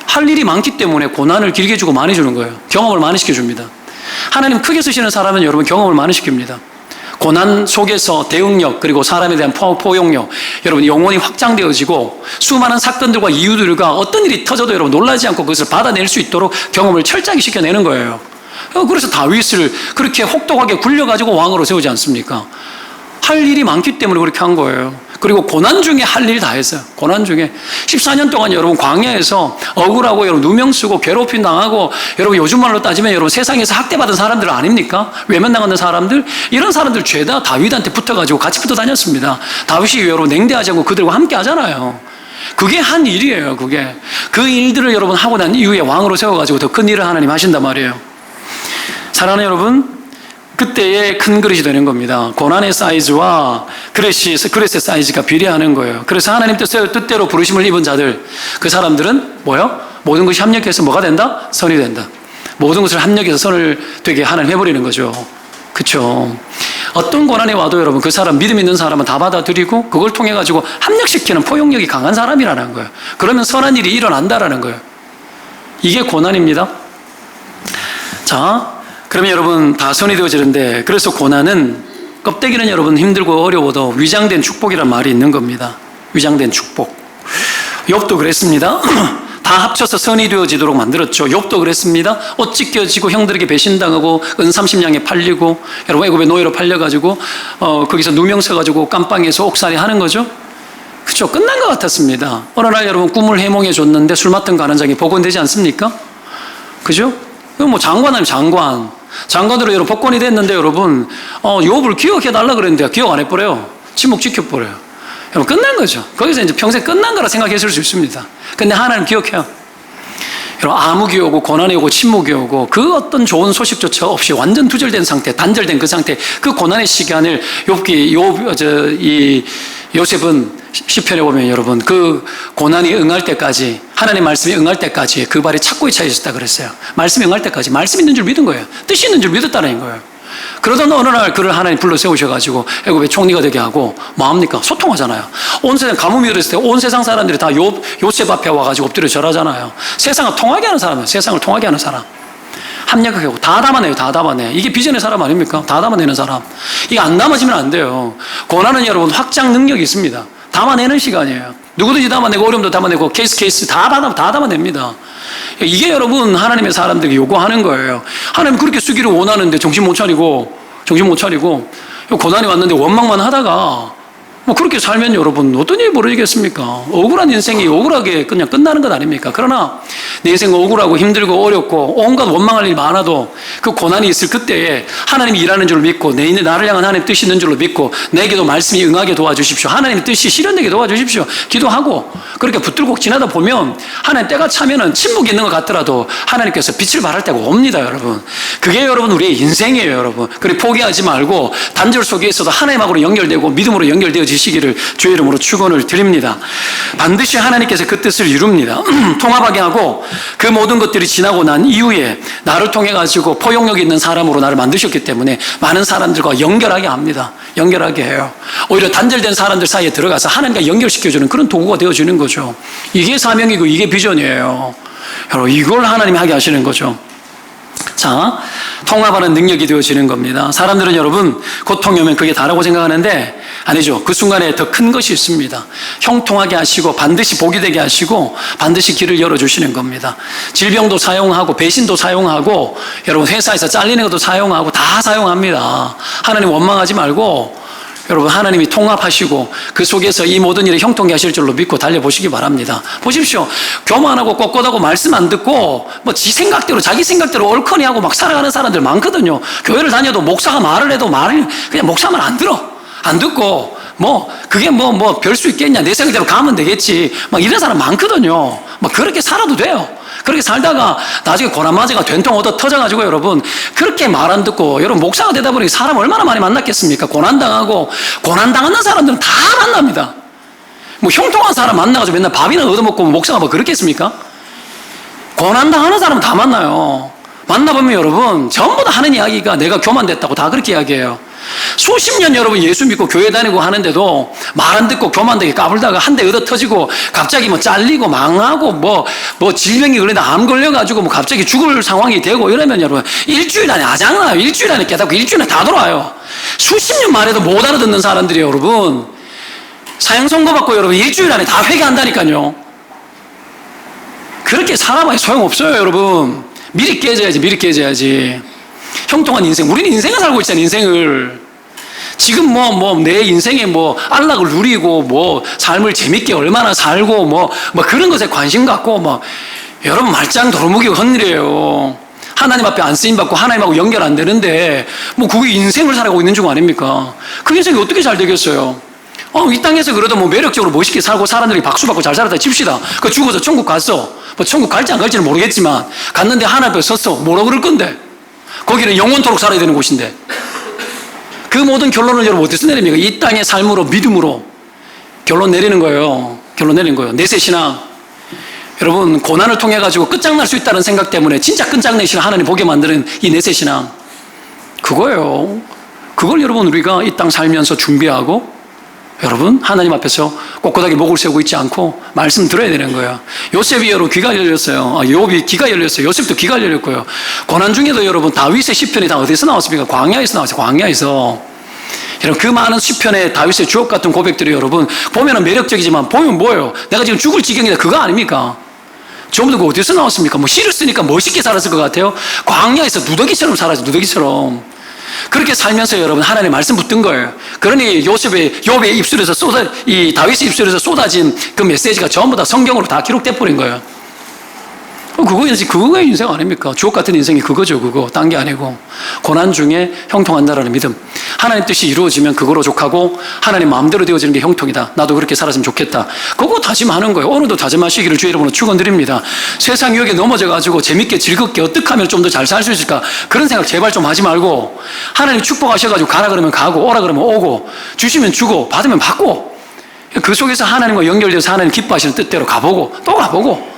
할 일이 많기 때문에 고난을 길게 주고 많이 주는 거예요. 경험을 많이 시켜줍니다. 하나님 크게 쓰시는 사람은 여러분 경험을 많이 시킵니다. 고난 속에서 대응력, 그리고 사람에 대한 포용력, 여러분 영혼이 확장되어지고 수많은 사건들과 이유들과 어떤 일이 터져도 여러분 놀라지 않고 그것을 받아낼 수 있도록 경험을 철저하게 시켜내는 거예요. 그래서 다윗을 그렇게 혹독하게 굴려가지고 왕으로 세우지 않습니까? 할 일이 많기 때문에 그렇게 한 거예요. 그리고 고난 중에 할 일 다 했어요. 고난 중에 14년 동안 여러분 광야에서 억울하고 여러분 누명 쓰고 괴롭힘 당하고, 여러분 요즘 말로 따지면 여러분 세상에서 학대받은 사람들 아닙니까? 외면당하는 사람들, 이런 사람들 죄다 다윗한테 붙어가지고 같이 붙어 다녔습니다. 다윗이 여러분 냉대하지 않고 그들과 함께 하잖아요. 그게 한 일이에요. 그게 그 일들을 여러분 하고 난 이후에 왕으로 세워가지고 더 큰 일을 하나님 하신단 말이에요. 사랑하는 여러분, 그때의 큰 그릇이 되는 겁니다. 고난의 사이즈와 그릇의 사이즈가 비례하는 거예요. 그래서 하나님 뜻대로 부르심을 입은 자들, 그 사람들은 뭐요? 모든 것이 합력해서 뭐가 된다? 선이 된다. 모든 것을 합력해서 선을 되게 하나님 해버리는 거죠. 그렇죠? 어떤 고난이 와도 여러분 그 사람, 믿음 있는 사람은 다 받아들이고 그걸 통해 가지고 합력시키는 포용력이 강한 사람이라는 거예요. 그러면 선한 일이 일어난다라는 거예요. 이게 고난입니다. 자, 그러면 여러분 다 선이 되어지는데, 그래서 고난은, 껍데기는 여러분 힘들고 어려워도 위장된 축복이란 말이 있는 겁니다. 위장된 축복. 욥도 그랬습니다. 다 합쳐서 선이 되어지도록 만들었죠. 욥도 그랬습니다. 옷 찢겨지고 형들에게 배신당하고 은 30냥에 팔리고, 여러분 애굽의 노예로 팔려가지고 거기서 누명 써가지고 깜빵에서 옥살이 하는 거죠. 그렇죠. 끝난 것 같았습니다. 어느 날 여러분 꿈을 해몽해 줬는데 술 맡은 가난장이 복원되지 않습니까? 그죠? 뭐 장관 아니면 장관으로 여러분 복권이 됐는데 여러분 욥을 기억해달라 그랬는데 기억 안 해버려요. 침묵 지켜버려요. 여러분 끝난 거죠. 거기서 이제 평생 끝난 거라 생각했을 수 있습니다. 근데 하나님 기억해요. 여러분 암흑이 오고 고난이 오고 침묵이 오고 그 어떤 좋은 소식조차 없이 완전 두절된 상태, 단절된 그 상태, 그 고난의 시간을 요셉은 시편에 보면 여러분 그 고난이 응할 때까지, 하나님 말씀이 응할 때까지 그 발이 착고에 차 있었다 그랬어요. 말씀이 응할 때까지 말씀 있는 줄 믿은 거예요. 뜻이 있는 줄 믿었다는 거예요. 그러던 어느 날 그를 하나님 불러 세우셔가지고 애굽의 총리가 되게 하고 뭐합니까? 소통하잖아요. 온 세상 가뭄이 들었을 때 온 세상 사람들이 다 요셉 앞에 와가지고 엎드려 절하잖아요. 세상을 통하게 하는 사람이에요. 세상을 통하게 하는 사람. 합력하고 다 담아내요. 다 담아내. 이게 비전의 사람 아닙니까? 다 담아내는 사람. 이게 안 담아지면 안 돼요. 고난은 여러분 확장 능력이 있습니다. 담아내는 시간이에요. 누구든지 담아내고 어려움도 담아내고 케이스 다 담아냅니다. 이게 여러분 하나님의 사람들에게 요구하는 거예요. 하나님 그렇게 쓰기를 원하는데 정신 못 차리고 고난이 왔는데 원망만 하다가 뭐 그렇게 살면 여러분 어떤 일이 벌어지겠습니까? 억울한 인생이 억울하게 그냥 끝나는 것 아닙니까? 그러나 내 인생 억울하고 힘들고 어렵고 온갖 원망할 일이 많아도 그 고난이 있을 그때에 하나님이 일하는 줄 믿고 나를 향한 하나님의 뜻이 있는 줄로 믿고 내게도 말씀이 응하게 도와주십시오. 하나님의 뜻이 실현되게 도와주십시오. 기도하고 그렇게 붙들고 지나다 보면 하나님 때가 차면은 침묵이 있는 것 같더라도 하나님께서 빛을 발할 때가 옵니다, 여러분. 그게 여러분 우리의 인생이에요, 여러분. 그리고 포기하지 말고 단절 속에 있어도 하나님하고 연결되고 믿음으로 연결되어지시기를 주의 이름으로 축원을 드립니다. 반드시 하나님께서 그 뜻을 이룹니다. 통합하게 하고 그 모든 것들이 지나고 난 이후에 나를 통해 가지고 포용력 있는 사람으로 나를 만드셨기 때문에 많은 사람들과 연결하게 합니다. 연결하게 해요. 오히려 단절된 사람들 사이에 들어가서 하나님과 연결시켜주는 그런 도구가 되어주는 거죠. 이게 사명이고 이게 비전이에요. 여러분, 이걸 하나님이 하게 하시는 거죠. 자, 통합하는 능력이 되어지는 겁니다. 사람들은 여러분 고통이 오면 그게 다라고 생각하는데 아니죠. 그 순간에 더 큰 것이 있습니다. 형통하게 하시고 반드시 복이 되게 하시고 반드시 길을 열어주시는 겁니다. 질병도 사용하고 배신도 사용하고 여러분 회사에서 잘리는 것도 사용하고 다 사용합니다. 하나님 원망하지 말고 여러분 하나님이 통합하시고 그 속에서 이 모든 일을 형통케 하실 줄로 믿고 달려보시기 바랍니다. 보십시오. 교만하고 꼿꼿하고 말씀 안 듣고 뭐 지 생각대로 자기 생각대로 옳거니 하고 막 살아가는 사람들 많거든요. 교회를 다녀도 목사가 말을 해도 그냥 목사 말 안 듣고 그게 별 수 있겠냐 내 생각대로 가면 되겠지 막 이런 사람 많거든요. 막 그렇게 살아도 돼요. 그렇게 살다가 나중에 고난마저가 된통 얻어 터져가지고 여러분 그렇게 말 안 듣고 여러분 목사가 되다 보니 사람 얼마나 많이 만났겠습니까? 고난당하는 사람들은 다 만납니다. 형통한 사람 만나가지고 맨날 밥이나 얻어먹고 목사가 뭐 그렇겠습니까? 고난당하는 사람은 다 만나요. 만나보면 여러분 전부 다 하는 이야기가 내가 교만됐다고 다 그렇게 이야기해요. 수십 년 여러분 예수 믿고 교회 다니고 하는데도 말 안 듣고 교만되게 까불다가 한 대 얻어 터지고 갑자기 잘리고 망하고 질병이 걸린다 암 걸려가지고 갑자기 죽을 상황이 되고 이러면 여러분 일주일 안에 아장나요. 일주일 안에 깨닫고 일주일 안에 다 돌아와요. 수십 년 말해도 못 알아듣는 사람들이 여러분 사형 선고받고 여러분 일주일 안에 다 회개한다니까요. 그렇게 살아봐야 소용없어요, 여러분. 미리 깨져야지. 형통한 인생. 우리는 인생을 살고 있잖아요, 인생을. 지금 내 인생에 안락을 누리고 삶을 재밌게 얼마나 살고 그런 것에 관심 갖고 여러분 말짱 도루묵이 헌일이에요. 하나님 앞에 안 쓰임받고 하나님하고 연결 안 되는데 그게 인생을 살아가고 있는 중 아닙니까? 그 인생이 어떻게 잘 되겠어요? 이 땅에서 그래도 매력적으로 멋있게 살고 사람들이 박수받고 잘 살았다 칩시다. 그 죽어서 천국 갔어. 천국 갈지 안 갈지는 모르겠지만 갔는데 하나님 앞에 섰어. 뭐라 그럴 건데? 거기는 영원토록 살아야 되는 곳인데 그 모든 결론을 여러분 어디서 내립니까? 이 땅의 삶으로 믿음으로 결론 내리는 거예요. 내세신앙. 여러분 고난을 통해 가지고 끝장날 수 있다는 생각 때문에 진짜 끝장내시는 하나님 보게 만드는 이 내세신앙 그거예요. 그걸 여러분 우리가 이 땅 살면서 준비하고 여러분 하나님 앞에서 꼿꼿하게 목을 세우고 있지 않고 말씀 들어야 되는 거예요. 요셉이 여러분 귀가 열렸어요. 요업이 귀가 열렸어요. 요셉도 귀가 열렸고요. 고난 중에도 여러분 다윗의 시편이 다 어디서 나왔습니까? 광야에서 나왔어요. 광야에서. 여러분 그 많은 시편의 다윗의 주옥 같은 고백들이 여러분 보면은 매력적이지만 보면 뭐예요? 내가 지금 죽을 지경이다 그거 아닙니까? 전부 다 어디서 나왔습니까? 시를 쓰니까 멋있게 살았을 것 같아요. 광야에서 누더기처럼 살았죠. 누더기처럼. 그렇게 살면서 여러분 하나님의 말씀 붙든 거예요. 그러니 요셉의 입술에서 다윗의 입술에서 쏟아진 그 메시지가 전부 다 성경으로 다 기록돼 버린 거예요. 그거가 인생 아닙니까? 주옥 같은 인생이 그거죠. 그거 딴 게 아니고 고난 중에 형통한다라는 믿음. 하나님 뜻이 이루어지면 그거로 족하고 하나님 마음대로 되어지는 게 형통이다. 나도 그렇게 살았으면 좋겠다. 그거 다짐하는 거예요. 오늘도 다짐하시기를 주의 이름으로 축원드립니다. 세상 유혹에 넘어져가지고 재밌게 즐겁게 어떻게 하면 좀 더 잘 살 수 있을까 그런 생각 제발 좀 하지 말고 하나님 축복하셔가지고 가라 그러면 가고 오라 그러면 오고 주시면 주고 받으면 받고 그 속에서 하나님과 연결돼서 하나님 기뻐하시는 뜻대로 가보고 또 가보고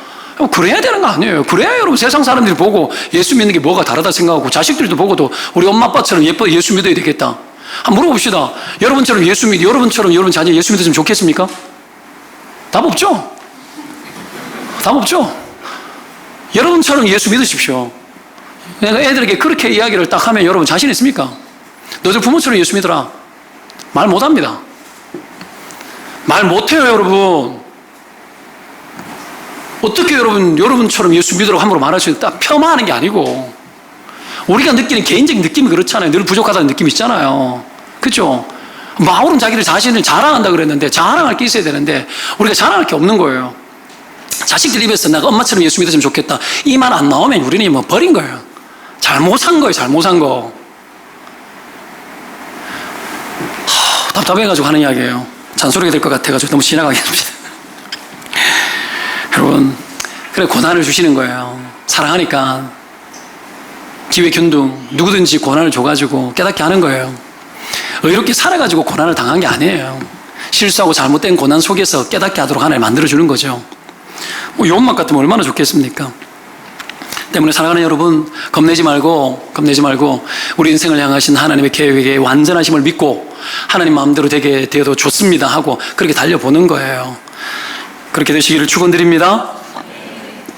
그래야 되는 거 아니에요. 그래야 여러분 세상 사람들이 보고 예수 믿는 게 뭐가 다르다 생각하고 자식들도 보고도 우리 엄마 아빠처럼 예수 믿어야 되겠다. 한번 물어봅시다. 여러분처럼 여러분 자녀 예수 믿으시면 좋겠습니까? 답 없죠? 여러분처럼 예수 믿으십시오. 내가 애들에게 그렇게 이야기를 딱 하면 여러분 자신 있습니까? 너들 부모처럼 예수 믿어라. 말 못합니다. 말 못해요, 여러분. 어떻게 여러분처럼 예수 믿으라고 함부로 말할 수 있다? 폄하하는 게 아니고, 우리가 느끼는 개인적인 느낌이 그렇잖아요. 늘 부족하다는 느낌이 있잖아요. 그렇죠? 바울은 자신을 자랑한다 그랬는데, 자랑할 게 있어야 되는데 우리가 자랑할 게 없는 거예요. 자식들 입에서 내가 엄마처럼 예수 믿었으면 좋겠다, 이 말 안 나오면 우리는 뭐 버린 거예요. 잘못 산 거예요. 잘못 산 거. 답답해가지고 하는 이야기예요. 잔소리가 될 것 같아가지고 너무 지나가겠습니다. 여러분, 그래 고난을 주시는 거예요. 사랑하니까 기회균등 누구든지 고난을 줘가지고 깨닫게 하는 거예요. 의롭게 살아가지고 고난을 당한 게 아니에요. 실수하고 잘못된 고난 속에서 깨닫게 하도록 하나님 만들어주는 거죠. 뭐 요것만 같으면 얼마나 좋겠습니까? 때문에 사랑하는 여러분, 겁내지 말고 우리 인생을 향하신 하나님의 계획에 완전하심을 믿고 하나님 마음대로 되게 되어도 좋습니다 하고 그렇게 달려보는 거예요. 그렇게 되시기를 축원드립니다.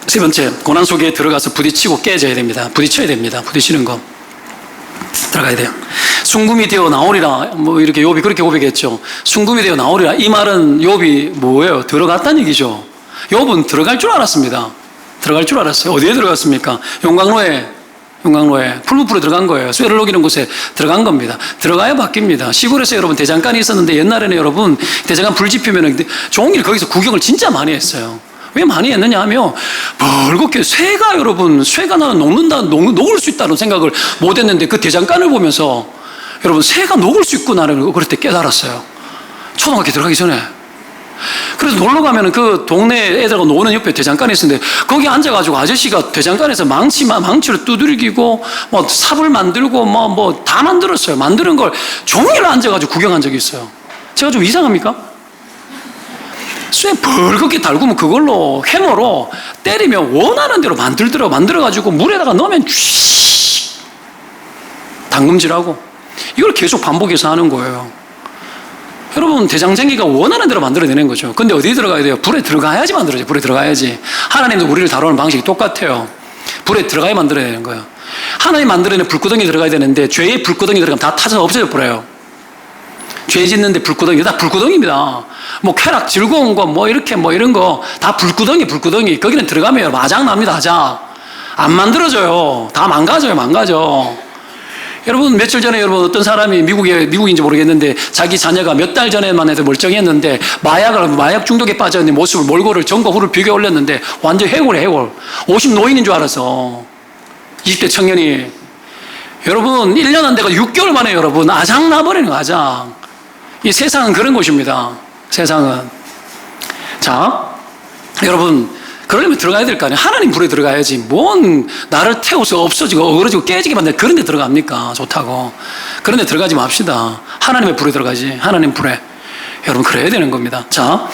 세 번째, 고난 속에 들어가서 부딪히고 깨져야 됩니다. 부딪혀야 됩니다. 부딪히는 거 들어가야 돼요. 순금이 되어 나오리라, 뭐 이렇게 욥이 그렇게 고백했죠. 순금이 되어 나오리라. 이 말은 욥이 뭐예요? 들어갔다는 얘기죠. 욥은 들어갈 줄 알았습니다. 들어갈 줄 알았어요. 어디에 들어갔습니까? 용광로에 풀무풀에 들어간 거예요. 쇠를 녹이는 곳에 들어간 겁니다. 들어가야 바뀝니다. 시골에서 여러분 대장간이 있었는데, 옛날에는 여러분 대장간 불 지피면 종일 거기서 구경을 진짜 많이 했어요. 왜 많이 했느냐 하면, 벌겋게 쇠가 나는 녹을 수 있다는 생각을 못 했는데, 그 대장간을 보면서 여러분 새가 녹을 수 있구나를 그럴 때 깨달았어요. 초등학교 들어가기 전에. 그래서 놀러 가면은 그 동네 애들하고 노는 옆에 대장간이 있었는데, 거기 앉아가지고 아저씨가 대장간에서 망치로 두들기고 뭐 삽을 만들고 뭐 다 만들었어요. 만드는 걸 종일 앉아가지고 구경한 적이 있어요. 제가 좀 이상합니까? 쇠 벌겋게 달구면 그걸로 해머로 때리면 원하는 대로 만들어가지고 물에다가 넣으면 당금질하고 이걸 계속 반복해서 하는 거예요. 여러분, 대장쟁이가 원하는 대로 만들어내는 거죠. 근데 어디에 들어가야 돼요? 불에 들어가야지 만들어져요. 불에 들어가야지. 하나님도 우리를 다루는 방식이 똑같아요. 불에 들어가야 만들어야 되는 거예요. 하나님 만들어내는 불구덩이 들어가야 되는데, 죄의 불구덩이 들어가면 다 타져서 없어져 버려요. 죄 짓는데 불구덩이, 다 불구덩이입니다. 뭐 쾌락, 즐거운 거, 뭐 이런 거 다 불구덩이. 거기는 들어가면 마장납니다. 안 만들어져요. 다 망가져. 여러분, 며칠 전에 여러분 어떤 사람이 미국인지 모르겠는데, 자기 자녀가 몇 달 전에만 해도 멀쩡했는데 마약 중독에 빠져 있는 모습을 몰골을 전과 후를 비교해 올렸는데 완전 해골. 50 노인인 줄 알았어. 20대 청년이. 여러분, 1년 안 돼가 6개월 만에 여러분 아장 나버리는 거, 아장. 이 세상은 그런 곳입니다. 세상은. 자, 여러분, 그러려면 들어가야 될 거 아니에요. 하나님 불에 들어가야지. 뭔 나를 태워서 없어지고 어그러지고 깨지게 만드는 그런 데 들어갑니까? 좋다고. 그런 데 들어가지 맙시다. 하나님의 불에 들어가지. 하나님 불에. 여러분, 그래야 되는 겁니다. 자,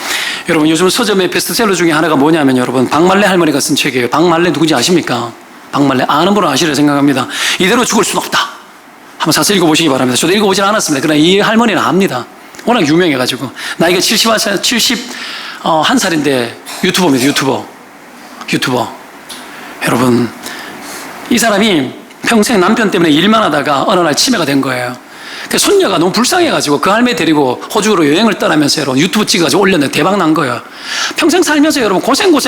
여러분, 요즘 서점의 베스트셀러 중에 하나가 뭐냐면, 여러분, 박말래 할머니가 쓴 책이에요. 박말래 누군지 아십니까? 박말래. 아는 분은 아시리라 생각합니다. 이대로 죽을 수는 없다. 한번 사서 읽어보시기 바랍니다. 저도 읽어보지는 않았습니다. 그러나 이 할머니는 압니다. 워낙 유명해가지고. 나이가 71살인데 유튜버입니다. 유튜버. 여러분, 이 사람이 평생 남편 때문에 일만 하다가 어느 날 치매가 된 거예요. 그 손녀가 너무 불쌍해가지고 그 할매 데리고 호주로 여행을 떠나면서 여러분 유튜브 찍어가지고 올렸는데 대박 난 거예요. 평생 살면서 여러분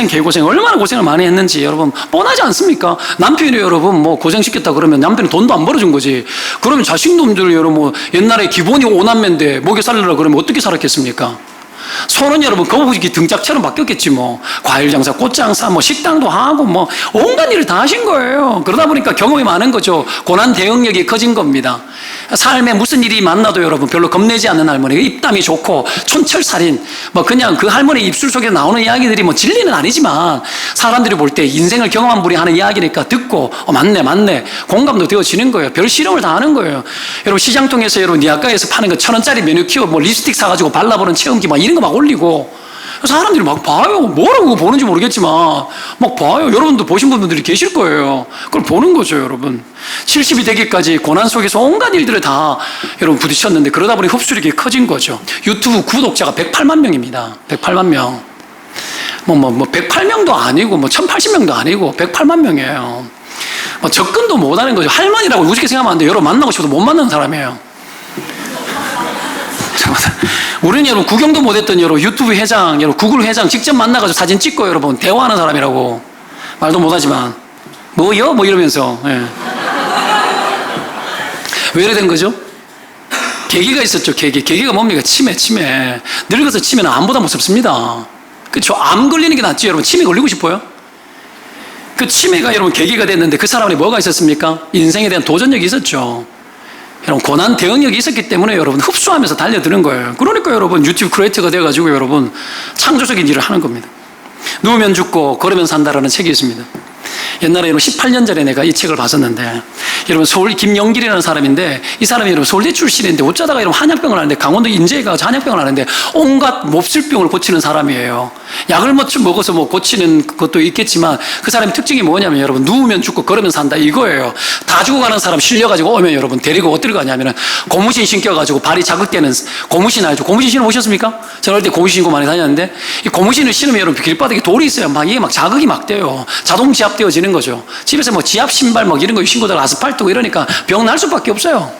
개고생 얼마나 고생을 많이 했는지 여러분 뻔하지 않습니까? 남편이 여러분 뭐 고생시켰다 그러면 남편이 돈도 안 벌어준 거지. 그러면 자식놈들 여러분 뭐 옛날에 기본이 5남매인데 먹여 살리려고 그러면 어떻게 살았겠습니까? 손은 여러분 거북이 등짝처럼 바뀌었겠지 뭐. 과일 장사, 꽃 장사, 뭐 식당도 하고 뭐 온갖 일을 다 하신 거예요. 그러다 보니까 경험이 많은 거죠. 고난 대응력이 커진 겁니다. 삶에 무슨 일이 만나도 여러분 별로 겁내지 않는 할머니, 입담이 좋고 촌철살인, 뭐 그냥 그 할머니 입술 속에 나오는 이야기들이 뭐 진리는 아니지만 사람들이 볼 때 인생을 경험한 분이 하는 이야기니까 듣고 맞네 공감도 되어지는 거예요. 별 실험을 다 하는 거예요. 여러분, 시장 통해서 여러분 니아가에서 파는 거 1,000원짜리 매니큐어 뭐 립스틱 사가지고 발라보는 체험기 막 이런 거 막 올리고 사람들이 막 봐요. 뭐라고 보는지 모르겠지만 막 봐요. 여러분도 보신 분들이 계실 거예요. 그걸 보는 거죠, 여러분. 70이 되기까지 고난 속에서 온갖 일들을 다 여러분 부딪혔는데 그러다 보니 흡수력이 커진 거죠. 유튜브 구독자가 108만 명입니다. 108만 명. 뭐 108명도 아니고 뭐 1080명도 아니고 108만 명이에요. 뭐 접근도 못 하는 거죠. 할머니라고 우습게 생각하면 안 돼요. 여러분 만나고 싶어도 못 만나는 사람이에요. 잠깐만. 우리는 여러분 구경도 못했던 여러분 유튜브 회장, 여러분 구글 회장 직접 만나가지고 사진 찍고 여러분 대화하는 사람이라고. 말도 못하지만 뭐요? 뭐 이러면서. 예. 왜 이래 된 거죠? 계기가 있었죠. 계기가 뭡니까? 치매. 늙어서 치매는 암보다 무섭습니다. 그렇죠? 암 걸리는 게 낫지. 여러분 치매 걸리고 싶어요? 그 치매가 여러분 계기가 됐는데 그 사람이 뭐가 있었습니까? 인생에 대한 도전력이 있었죠. 여러분 고난 대응력이 있었기 때문에 여러분 흡수하면서 달려드는 거예요. 그러니까 여러분 유튜브 크리에이터가 돼가지고 여러분 창조적인 일을 하는 겁니다. 누우면 죽고 걸으면 산다라는 책이 있습니다. 옛날에 여러분 18년 전에 내가 이 책을 봤었는데, 여러분 서울 김영길이라는 사람인데, 이 사람이 여러분 서울대 출신인데 어쩌다가 여러분 한약병을 하는데, 강원도 인제에 가서 한약병을 하는데 온갖 몹쓸병을 고치는 사람이에요. 약을 먹어서 뭐 고치는 것도 있겠지만 그 사람의 특징이 뭐냐면 여러분 누우면 죽고 걸으면 산다 이거예요. 다 죽어가는 사람 실려가지고 오면 여러분 데리고 어디를 가냐면은 고무신 신겨가지고 발이 자극되는 고무신 알죠? 고무신 신어보셨습니까? 저는 어릴 때 고무신 신고 많이 다녔는데, 이 고무신을 신으면 여러분 길바닥에 돌이 있어요. 막 이게 막 자극이 막 돼요. 자동 지압되어지는 거죠. 집에서 뭐 지압 신발 막 이런 거 신고 다가 아스팔트고 이러니까 병 날 수밖에 없어요.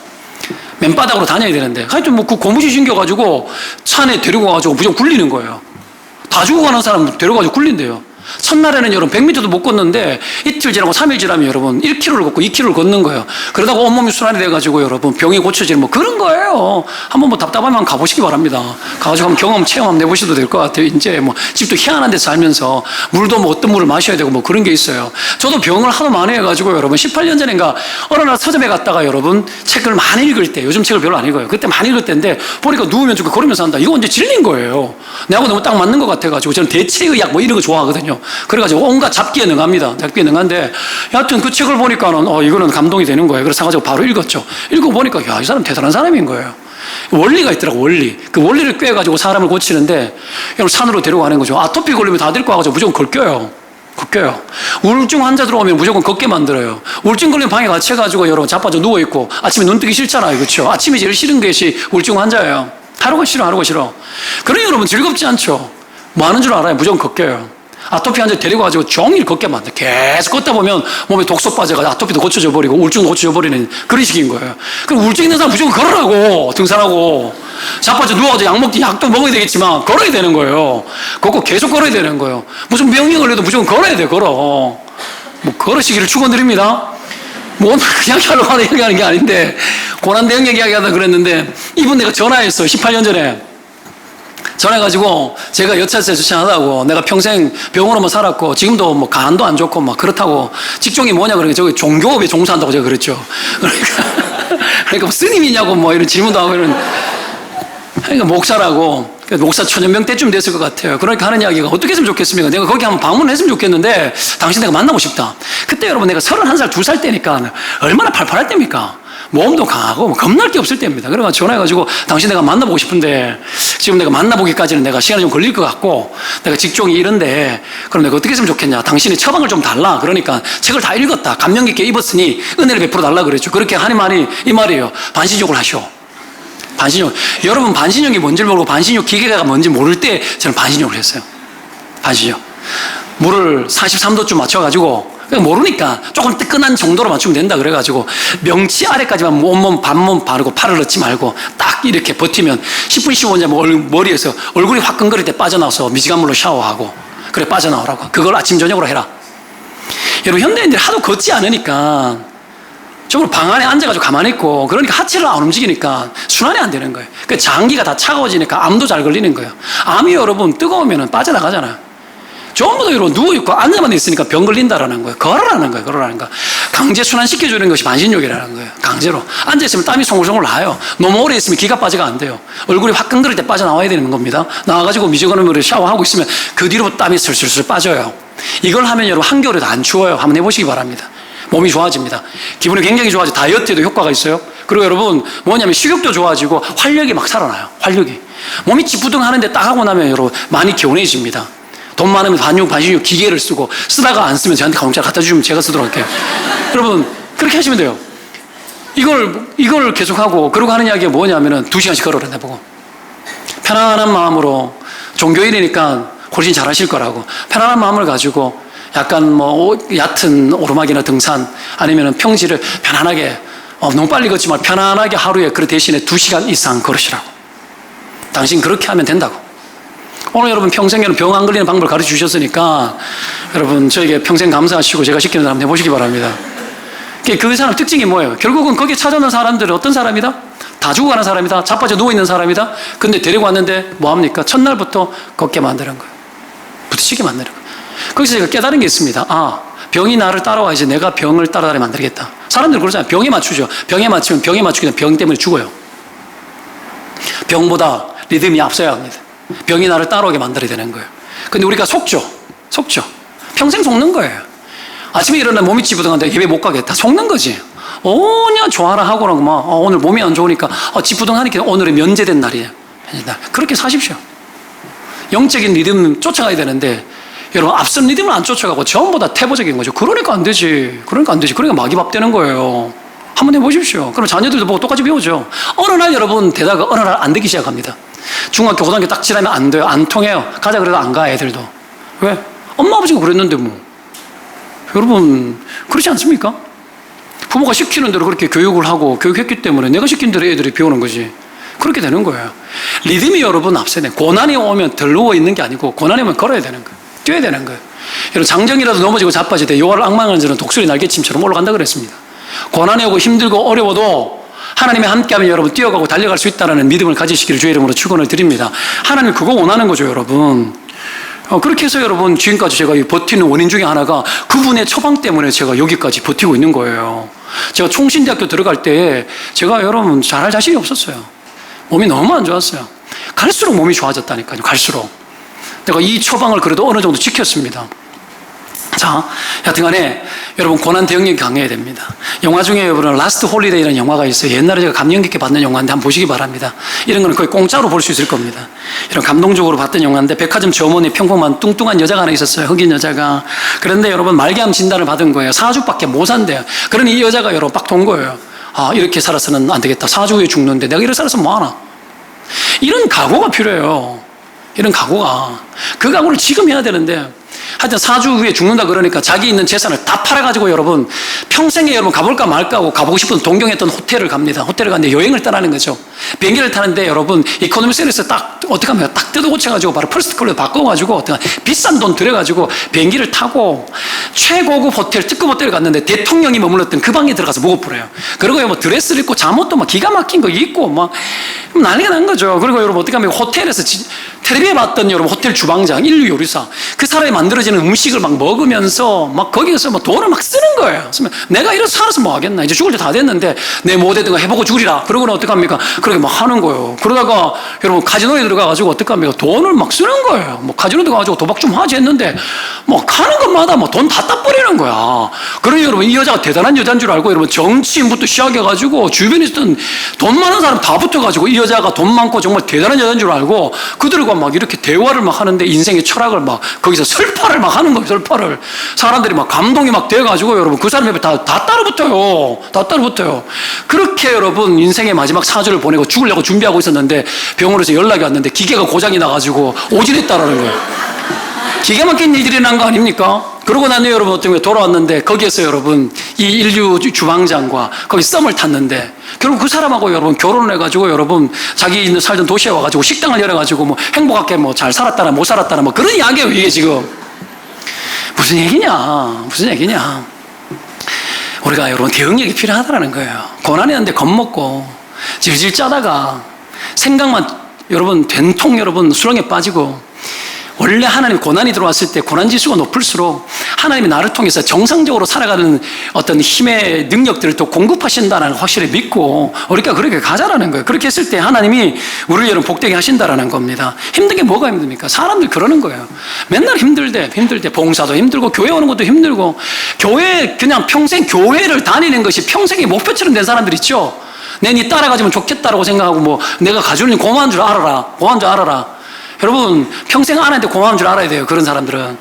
맨바닥으로 다녀야 되는데, 하여튼 뭐 그 고무신 신겨가지고 차 안에 데리고 가가지고 무조건 굴리는 거예요. 다 죽어가는 사람 데려가지고 굴린대요. 첫날에는 여러분 100m도 못 걷는데 이틀 지나고 3일 지나면 여러분 1km를 걷고 2km를 걷는 거예요. 그러다가 온몸이 순환이 돼가지고 여러분 병이 고쳐지는 뭐 그런 거예요. 한번 뭐 답답하면 가보시기 바랍니다. 가가지고 한번 경험 체험 한번 해보셔도 될 것 같아요. 이제 뭐 집도 희한한 데서 살면서 물도 뭐 어떤 물을 마셔야 되고 뭐 그런 게 있어요. 저도 병을 하도 많이 해가지고 여러분 18년 전인가 어느 날 서점에 갔다가 여러분 책을 많이 읽을 때, 요즘 책을 별로 안 읽어요. 그때 많이 읽을 때인데 보니까 누우면 죽고 걸으면서 한다. 이거 이제 질린 거예요. 내하고 너무 딱 맞는 것 같아가지고 저는 대체의학 뭐 이런 거 좋아하거든요. 그래가지고 온갖 잡기에 능합니다. 잡기에 능한데 여하튼 그 책을 보니까는 이거는 감동이 되는 거예요. 그래서 가지고 바로 읽었죠. 읽어보니까 야, 이 사람 대단한 사람인 거예요. 원리가 있더라고, 원리. 그 원리를 꿰가지고 사람을 고치는데 여러분 산으로 데려가는 거죠. 아토피 걸리면 다 데리고 와가지고 무조건 걷겨요. 우울증 환자 들어오면 무조건 걷게 만들어요. 우울증 걸리면 방에 같이 해가지고 여러분 자빠져 누워있고 아침에 눈 뜨기 싫잖아요. 그렇죠? 아침이 제일 싫은 것이 우울증 환자예요. 하루가 싫어. 그러니 여러분 즐겁지 않죠? 뭐 하는 줄 알아요? 무조건 걷겨요. 아토피 환자 데리고 가지고 종일 걷게 만들어. 계속 걷다 보면 몸에 독소 빠져가지고 아토피도 고쳐져 버리고 우울증도 고쳐져 버리는 그런 식인 거예요. 그럼 우울증 있는 사람 무조건 걸으라고, 등산하고. 자빠져 누워가지고 약도 먹어야 되겠지만 걸어야 되는 거예요. 걷고 계속 걸어야 되는 거예요. 무슨 병이 걸려도 무조건 걸어야 돼, 걸어. 뭐 걸으시기를 축원드립니다. 뭐 오늘 그냥 하러 가는 얘기하는 게 아닌데, 고난 대응 얘기하다 그랬는데, 이분 내가 전화했어요. 18년 전에. 전해가지고 제가 여차저차 주차하다고 내가 평생 병원으로만 살았고 지금도 뭐 간도 안 좋고 막 그렇다고 직종이 뭐냐 그러니까 저기 종교업에 종사한다고 제가 그랬죠. 그러니까 뭐 스님이냐고 뭐 이런 질문도 하고 그러니까 목사라고. 목사 천연명 때쯤 됐을 것 같아요. 그러니까 하는 이야기가 어떻게 했으면 좋겠습니까? 내가 거기 한번 방문을 했으면 좋겠는데 당신 내가 만나고 싶다. 그때 여러분 내가 31살 2살 때니까 얼마나 팔팔할 때입니까? 몸도 강하고 겁날 게 없을 때입니다. 그래서 전화해가지고 당신 내가 만나보고 싶은데 지금 내가 만나보기까지는 내가 시간이 좀 걸릴 것 같고 내가 직종이 이런데 그럼 내가 어떻게 했으면 좋겠냐. 당신이 처방을 좀 달라. 그러니까 책을 다 읽었다. 감명 깊게 입었으니 은혜를 베풀어 달라 그랬죠. 그렇게 하는 말이 이 말이에요. 반신욕을 하시오. 반신욕. 여러분 반신욕이 뭔지를 모르고 반신욕 기계가 뭔지 모를 때 저는 반신욕을 했어요. 반신욕. 물을 43도쯤 맞춰가지고 모르니까 조금 뜨끈한 정도로 맞추면 된다 그래가지고 명치 아래까지만 온몸 반몸 바르고 팔을 넣지 말고 딱 이렇게 버티면 10분 15분 머리에서 얼굴이 화끈거릴 때 빠져나와서 미지간 물로 샤워하고 그래 빠져나오라고. 그걸 아침 저녁으로 해라. 여러분 현대인들이 하도 걷지 않으니까 저걸 방 안에 앉아가지고 가만히 있고 그러니까 하체를 안 움직이니까 순환이 안 되는 거예요. 그 장기가 다 차가워지니까 암도 잘 걸리는 거예요. 암이 여러분 뜨거우면 빠져나가잖아요. 전부 다 여러분 누워있고 앉아만 있으니까 병 걸린다라는 거예요. 걸으라는 거예요. 강제 순환시켜주는 것이 반신욕이라는 거예요. 강제로. 앉아있으면 땀이 송글송글 나요. 너무 오래 있으면 기가 빠지가 안 돼요. 얼굴이 화끈거릴 때 빠져나와야 되는 겁니다. 나와가지고 미지근한 물에 샤워하고 있으면 그 뒤로 땀이 슬슬슬 빠져요. 이걸 하면 여러분 한겨울에도 안 추워요. 한번 해보시기 바랍니다. 몸이 좋아집니다. 기분이 굉장히 좋아지고 다이어트에도 효과가 있어요. 그리고 여러분 뭐냐면 식욕도 좋아지고 활력이 막 살아나요. 활력이. 몸이 찌뿌둥하는데 딱 하고 나면 여러분 많이 개운해집니다. 돈 많으면 반신욕 기계를 쓰고 쓰다가 안 쓰면 저한테 공짜로 갖다 주시면 제가 쓰도록 할게요. 여러분 그렇게 하시면 돼요. 이걸 계속하고 그러고 하는 이야기가 뭐냐면은 2시간씩 걸어라 내보고 편안한 마음으로 종교인이니까 훨씬 잘하실 거라고 편안한 마음을 가지고 약간 뭐 얕은 오르막이나 등산 아니면은 평지를 편안하게 너무 빨리 걷지 말고 편안하게 하루에 그 대신에 2시간 이상 걸으시라고. 당신 그렇게 하면 된다고. 오늘 여러분 평생 병 안 걸리는 방법을 가르쳐 주셨으니까 여러분 저에게 평생 감사하시고 제가 시키는 사람 해보시기 바랍니다. 그 사람 특징이 뭐예요? 결국은 거기에 찾아오는 사람들은 어떤 사람이다? 다 죽어가는 사람이다. 자빠져 누워있는 사람이다. 근데 데리고 왔는데 뭐합니까? 첫날부터 걷게 만드는 거예요. 부딪히게 만드는 거예요. 거기서 제가 깨달은 게 있습니다. 아, 병이 나를 따라와야지 내가 병을 따라다니게 만들겠다. 사람들은 그러잖아요. 병에 맞추죠. 병에 맞추면 병에 맞추기 때문에 병 때문에 죽어요. 병보다 리듬이 앞서야 합니다. 병이 나를 따라오게 만들어야 되는 거예요. 근데 우리가 속죠. 평생 속는 거예요. 아침에 일어나 몸이 찌뿌둥한데 예배 못 가겠다. 속는 거지. 오냐 좋아라 하고는 막 오늘 몸이 안 좋으니까 찌뿌둥하니까 오늘은 면제된 날이에요. 그렇게 사십시오. 영적인 리듬 쫓아가야 되는데 여러분 앞선 리듬을 안 쫓아가고 전부 다 태보적인 거죠. 그러니까 안 되지. 그러니까 마귀밥 되는 거예요. 한번 해보십시오. 그럼 자녀들도 보고 똑같이 배우죠. 어느 날 여러분 되다가 어느 날 안 되기 시작합니다. 중학교, 고등학교 딱 지나면 안 돼요. 안 통해요. 가자 그래도 안 가 애들도. 왜? 엄마 아버지가 그랬는데 뭐. 여러분 그렇지 않습니까? 부모가 시키는 대로 그렇게 교육을 하고 교육했기 때문에 내가 시킨 대로 애들이 배우는 거지. 그렇게 되는 거예요. 리듬이 여러분 앞서야 돼요. 고난이 오면 덜 누워 있는 게 아니고 고난이 오면 걸어야 되는 거예요. 뛰어야 되는 거예요. 여러분 장정이라도 넘어지고 자빠질 때 요한을 악망하는 자는 독수리 날개침처럼 올라간다 그랬습니다. 고난이 오고 힘들고 어려워도 하나님이 함께하면 여러분 뛰어가고 달려갈 수 있다는 믿음을 가지시기를 주의 이름으로 축원을 드립니다. 하나님 그거 원하는 거죠 여러분. 그렇게 해서 여러분 지금까지 제가 버티는 원인 중에 하나가 그분의 처방 때문에 제가 여기까지 버티고 있는 거예요. 제가 총신대학교 들어갈 때 제가 여러분 잘할 자신이 없었어요. 몸이 너무 안 좋았어요. 갈수록 몸이 좋아졌다니까요. 갈수록 내가 이 처방을 그래도 어느 정도 지켰습니다. 자, 여튼간에 여러분 고난 대응력이 강해야 됩니다. 영화 중에 여러분 라스트 홀리데이라는 영화가 있어요. 옛날에 제가 감명 깊게 봤던 영화인데 한번 보시기 바랍니다. 이런 거는 거의 공짜로 볼 수 있을 겁니다. 이런 감동적으로 봤던 영화인데 백화점 점원이 평범한 뚱뚱한 여자가 하나 있었어요. 흑인 여자가. 그런데 여러분 말기암 진단을 받은 거예요. 4주밖에 못 산대요. 그러니 이 여자가 여러분 빡 돈 거예요. 아, 이렇게 살아서는 안 되겠다. 4주 후에 죽는데 내가 이렇게 살아서 뭐하나. 이런 각오가 필요해요. 이런 각오가. 그 각오를 지금 해야 되는데 하여튼 4주 후에 죽는다 그러니까 자기 있는 재산을 다 팔아가지고 여러분 평생에 여러분 가볼까 말까 하고 가보고 싶은 동경했던 호텔을 갑니다. 호텔을 갔는데 여행을 떠나는 거죠. 비행기를 타는데 여러분 이코노미 셀에서 딱 어떻게 하면 딱 뜯어 고쳐가지고 바로 퍼스트 클래스로 바꿔가지고 어떤 비싼 돈 들여가지고 비행기를 타고 최고급 호텔 특급 호텔을 갔는데 대통령이 머물렀던 그 방에 들어가서 목욕을 그리고 뭐 드레스를 입고 잠옷도 막 기가 막힌 거 입고 막 난리가 난 거죠. 그리고 여러분 어떻게 하면 호텔에서 텔레비에 봤던 여러분 호텔 주방장 인류 요리사 그 사람이 만들어지는 음식을 막 먹으면서 막 거기에서 막 돈을 막 쓰는 거예요. 그러면 내가 이래서 살아서 뭐 하겠나. 이제 죽을 때 다 됐는데 내 뭐되든 해보고 죽으리라. 그러고는 어떡합니까? 그렇게 막 하는 거예요. 그러다가 여러분 카지노에 들어가가지고 어떡합니까? 돈을 막 쓰는 거예요. 뭐 카지노 들어가가지고 도박 좀 하지 했는데 뭐 가는 것마다 뭐 돈 다 따버리는 거야. 그러니 여러분 이 여자가 대단한 여자인 줄 알고 여러분 정치인부터 시작해가지고 주변에 있었던 돈 많은 사람 다 붙어가지고 이 여자가 돈 많고 정말 대단한 여자인 줄 알고 그들과 막 이렇게 대화를 막 하는데 인생의 철학을 막 거기서 설파를 막 하는 거예요. 설파를. 사람들이 막 감동이 막 돼가지고 여러분 그 사람 옆에 다 따라붙어요. 다 따라붙어요. 그렇게 여러분 인생의 마지막 4주를 보내고 죽으려고 준비하고 있었는데 병원에서 연락이 왔는데 기계가 고장이 나가지고 오진했다라는 거예요. 기가 막힌 일들이 난 거 아닙니까? 그러고 나니 여러분 어떤 게 돌아왔는데 거기에서 여러분 이 인류 주방장과 거기 썸을 탔는데 결국 그 사람하고 여러분 결혼을 해가지고 여러분 자기 있는 살던 도시에 와가지고 식당을 열어가지고 뭐 행복하게 뭐 잘 살았다나 못 살았다나 뭐 그런 이야기예요. 이게 지금 무슨 얘기냐. 우리가 여러분 대응력이 필요하다는 거예요. 고난이 왔는데 겁먹고 질질 짜다가 생각만 여러분 된통 여러분 수렁에 빠지고 원래 하나님 고난이 들어왔을 때 고난 지수가 높을수록 하나님이 나를 통해서 정상적으로 살아가는 어떤 힘의 능력들을 또 공급하신다는 걸 확실히 믿고 우리가 그렇게 가자라는 거예요. 그렇게 했을 때 하나님이 우리를 여러분 복되게 하신다라는 겁니다. 힘든 게 뭐가 힘듭니까? 사람들 그러는 거예요. 맨날 힘들대 봉사도 힘들고 교회 오는 것도 힘들고 교회 그냥 평생 교회를 다니는 것이 평생의 목표처럼 된 사람들 있죠. 내 니 따라가지면 좋겠다라고 생각하고 뭐 내가 가주는 고마운 줄 알아라. 여러분 평생 안 했는데 고마운 줄 알아야 돼요. 그런 사람들은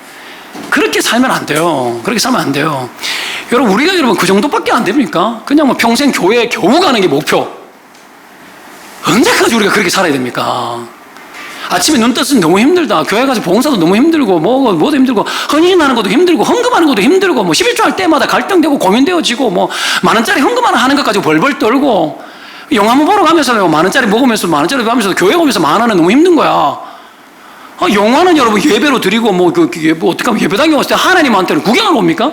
그렇게 살면 안 돼요. 여러분 우리가 여러분 그 정도밖에 안 됩니까? 그냥 뭐 평생 교회에 겨우 가는 게 목표. 언제까지 우리가 그렇게 살아야 됩니까? 아침에 눈 떴으면 너무 힘들다. 교회 가서 봉사도 너무 힘들고 뭐도 힘들고 헌신하는 것도 힘들고 헌금하는 것도 힘들고 뭐 11조 할 때마다 갈등되고 고민되어지고 뭐 10,000원짜리 헌금 하나 하는 것 가지고 벌벌 떨고 영화 한번 보러 가면서 10,000원짜리 먹으면서 10,000원짜리 가면서 교회 오면서 10,000원은 너무 힘든 거야. 영화는 여러분 예배로 드리고 뭐 어떻게 하면 예배당에 왔을 때 하나님한테는 구경을 옵니까?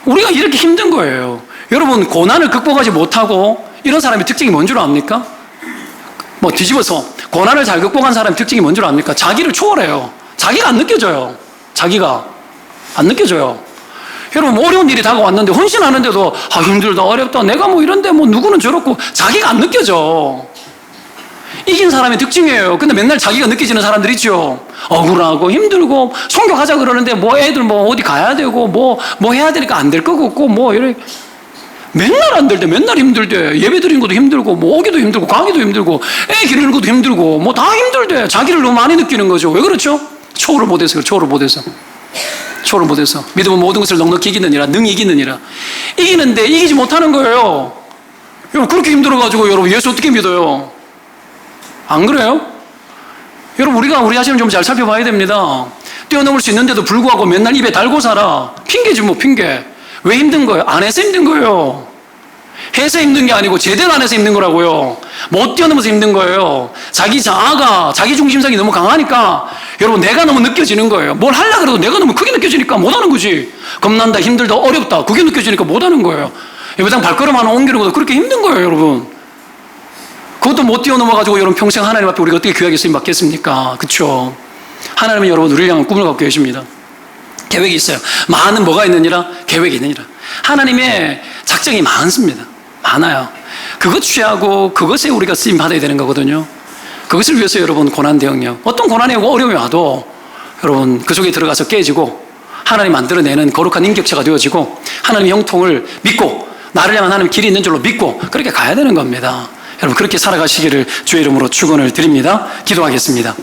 우리가 이렇게 힘든 거예요. 여러분 고난을 극복하지 못하고 이런 사람의 특징이 뭔 줄 압니까? 뭐 뒤집어서 고난을 잘 극복한 사람의 특징이 뭔 줄 압니까? 자기를 초월해요. 자기가 안 느껴져요. 자기가 안 느껴져요. 여러분 뭐 어려운 일이 다가왔는데 헌신하는데도 힘들다 어렵다 내가 뭐 이런데 뭐 누구는 저렇고 자기가 안 느껴져. 이긴 사람의 특징이에요. 근데 맨날 자기가 느껴지는 사람들 있죠. 억울하고 힘들고 성교하자 그러는데 뭐 애들 뭐 어디 가야 되고 뭐 해야 되니까 안 될 것 같고 뭐 이래 맨날 안 될 때 맨날 힘들대. 예배 드리는 것도 힘들고 뭐 오기도 힘들고 가기도 힘들고 애 기르는 것도 힘들고 뭐 다 힘들대. 자기를 너무 많이 느끼는 거죠. 왜 그렇죠? 초월을 못해서. 초월을 못해서 믿음은 모든 것을 넉넉히 이기느니라. 능히 이기느니라. 이기는데 이기지 못하는 거예요. 여러분 그렇게 힘들어가지고 여러분 예수 어떻게 믿어요? 안 그래요? 여러분 우리 자신을 좀 잘 살펴봐야 됩니다. 뛰어넘을 수 있는데도 불구하고 맨날 입에 달고 살아. 핑계지 뭐 핑계. 왜 힘든 거예요? 안 해서 힘든 거예요. 해서 힘든 게 아니고 제대로 안 해서 힘든 거라고요. 못 뛰어넘어서 힘든 거예요. 자기 자아가 자기 중심성이 너무 강하니까 여러분 내가 너무 느껴지는 거예요. 뭘 하려고 해도 내가 너무 크게 느껴지니까 못하는 거지. 겁난다 힘들다 어렵다 그게 느껴지니까 못하는 거예요. 예배당 발걸음 하나 옮기는 것도 그렇게 힘든 거예요. 여러분 그것도 못 뛰어넘어가지고 여러분 평생 하나님 앞에 우리가 어떻게 귀하게 쓰임 받겠습니까? 그렇죠? 하나님은 여러분 우리를 향한 꿈을 갖고 계십니다. 계획이 있어요. 많은 뭐가 있느니라? 계획이 있느니라. 하나님의 작정이 많습니다. 많아요. 그것 취하고 그것에 우리가 쓰임 받아야 되는 거거든요. 그것을 위해서 여러분 고난 대응력, 어떤 고난이 오고 어려움이 와도 여러분 그 속에 들어가서 깨지고 하나님 만들어내는 거룩한 인격체가 되어지고 하나님의 형통을 믿고 나를 향한 하나님 길이 있는 줄로 믿고 그렇게 가야 되는 겁니다. 여러분 그렇게 살아가시기를 주의 이름으로 축원을 드립니다. 기도하겠습니다.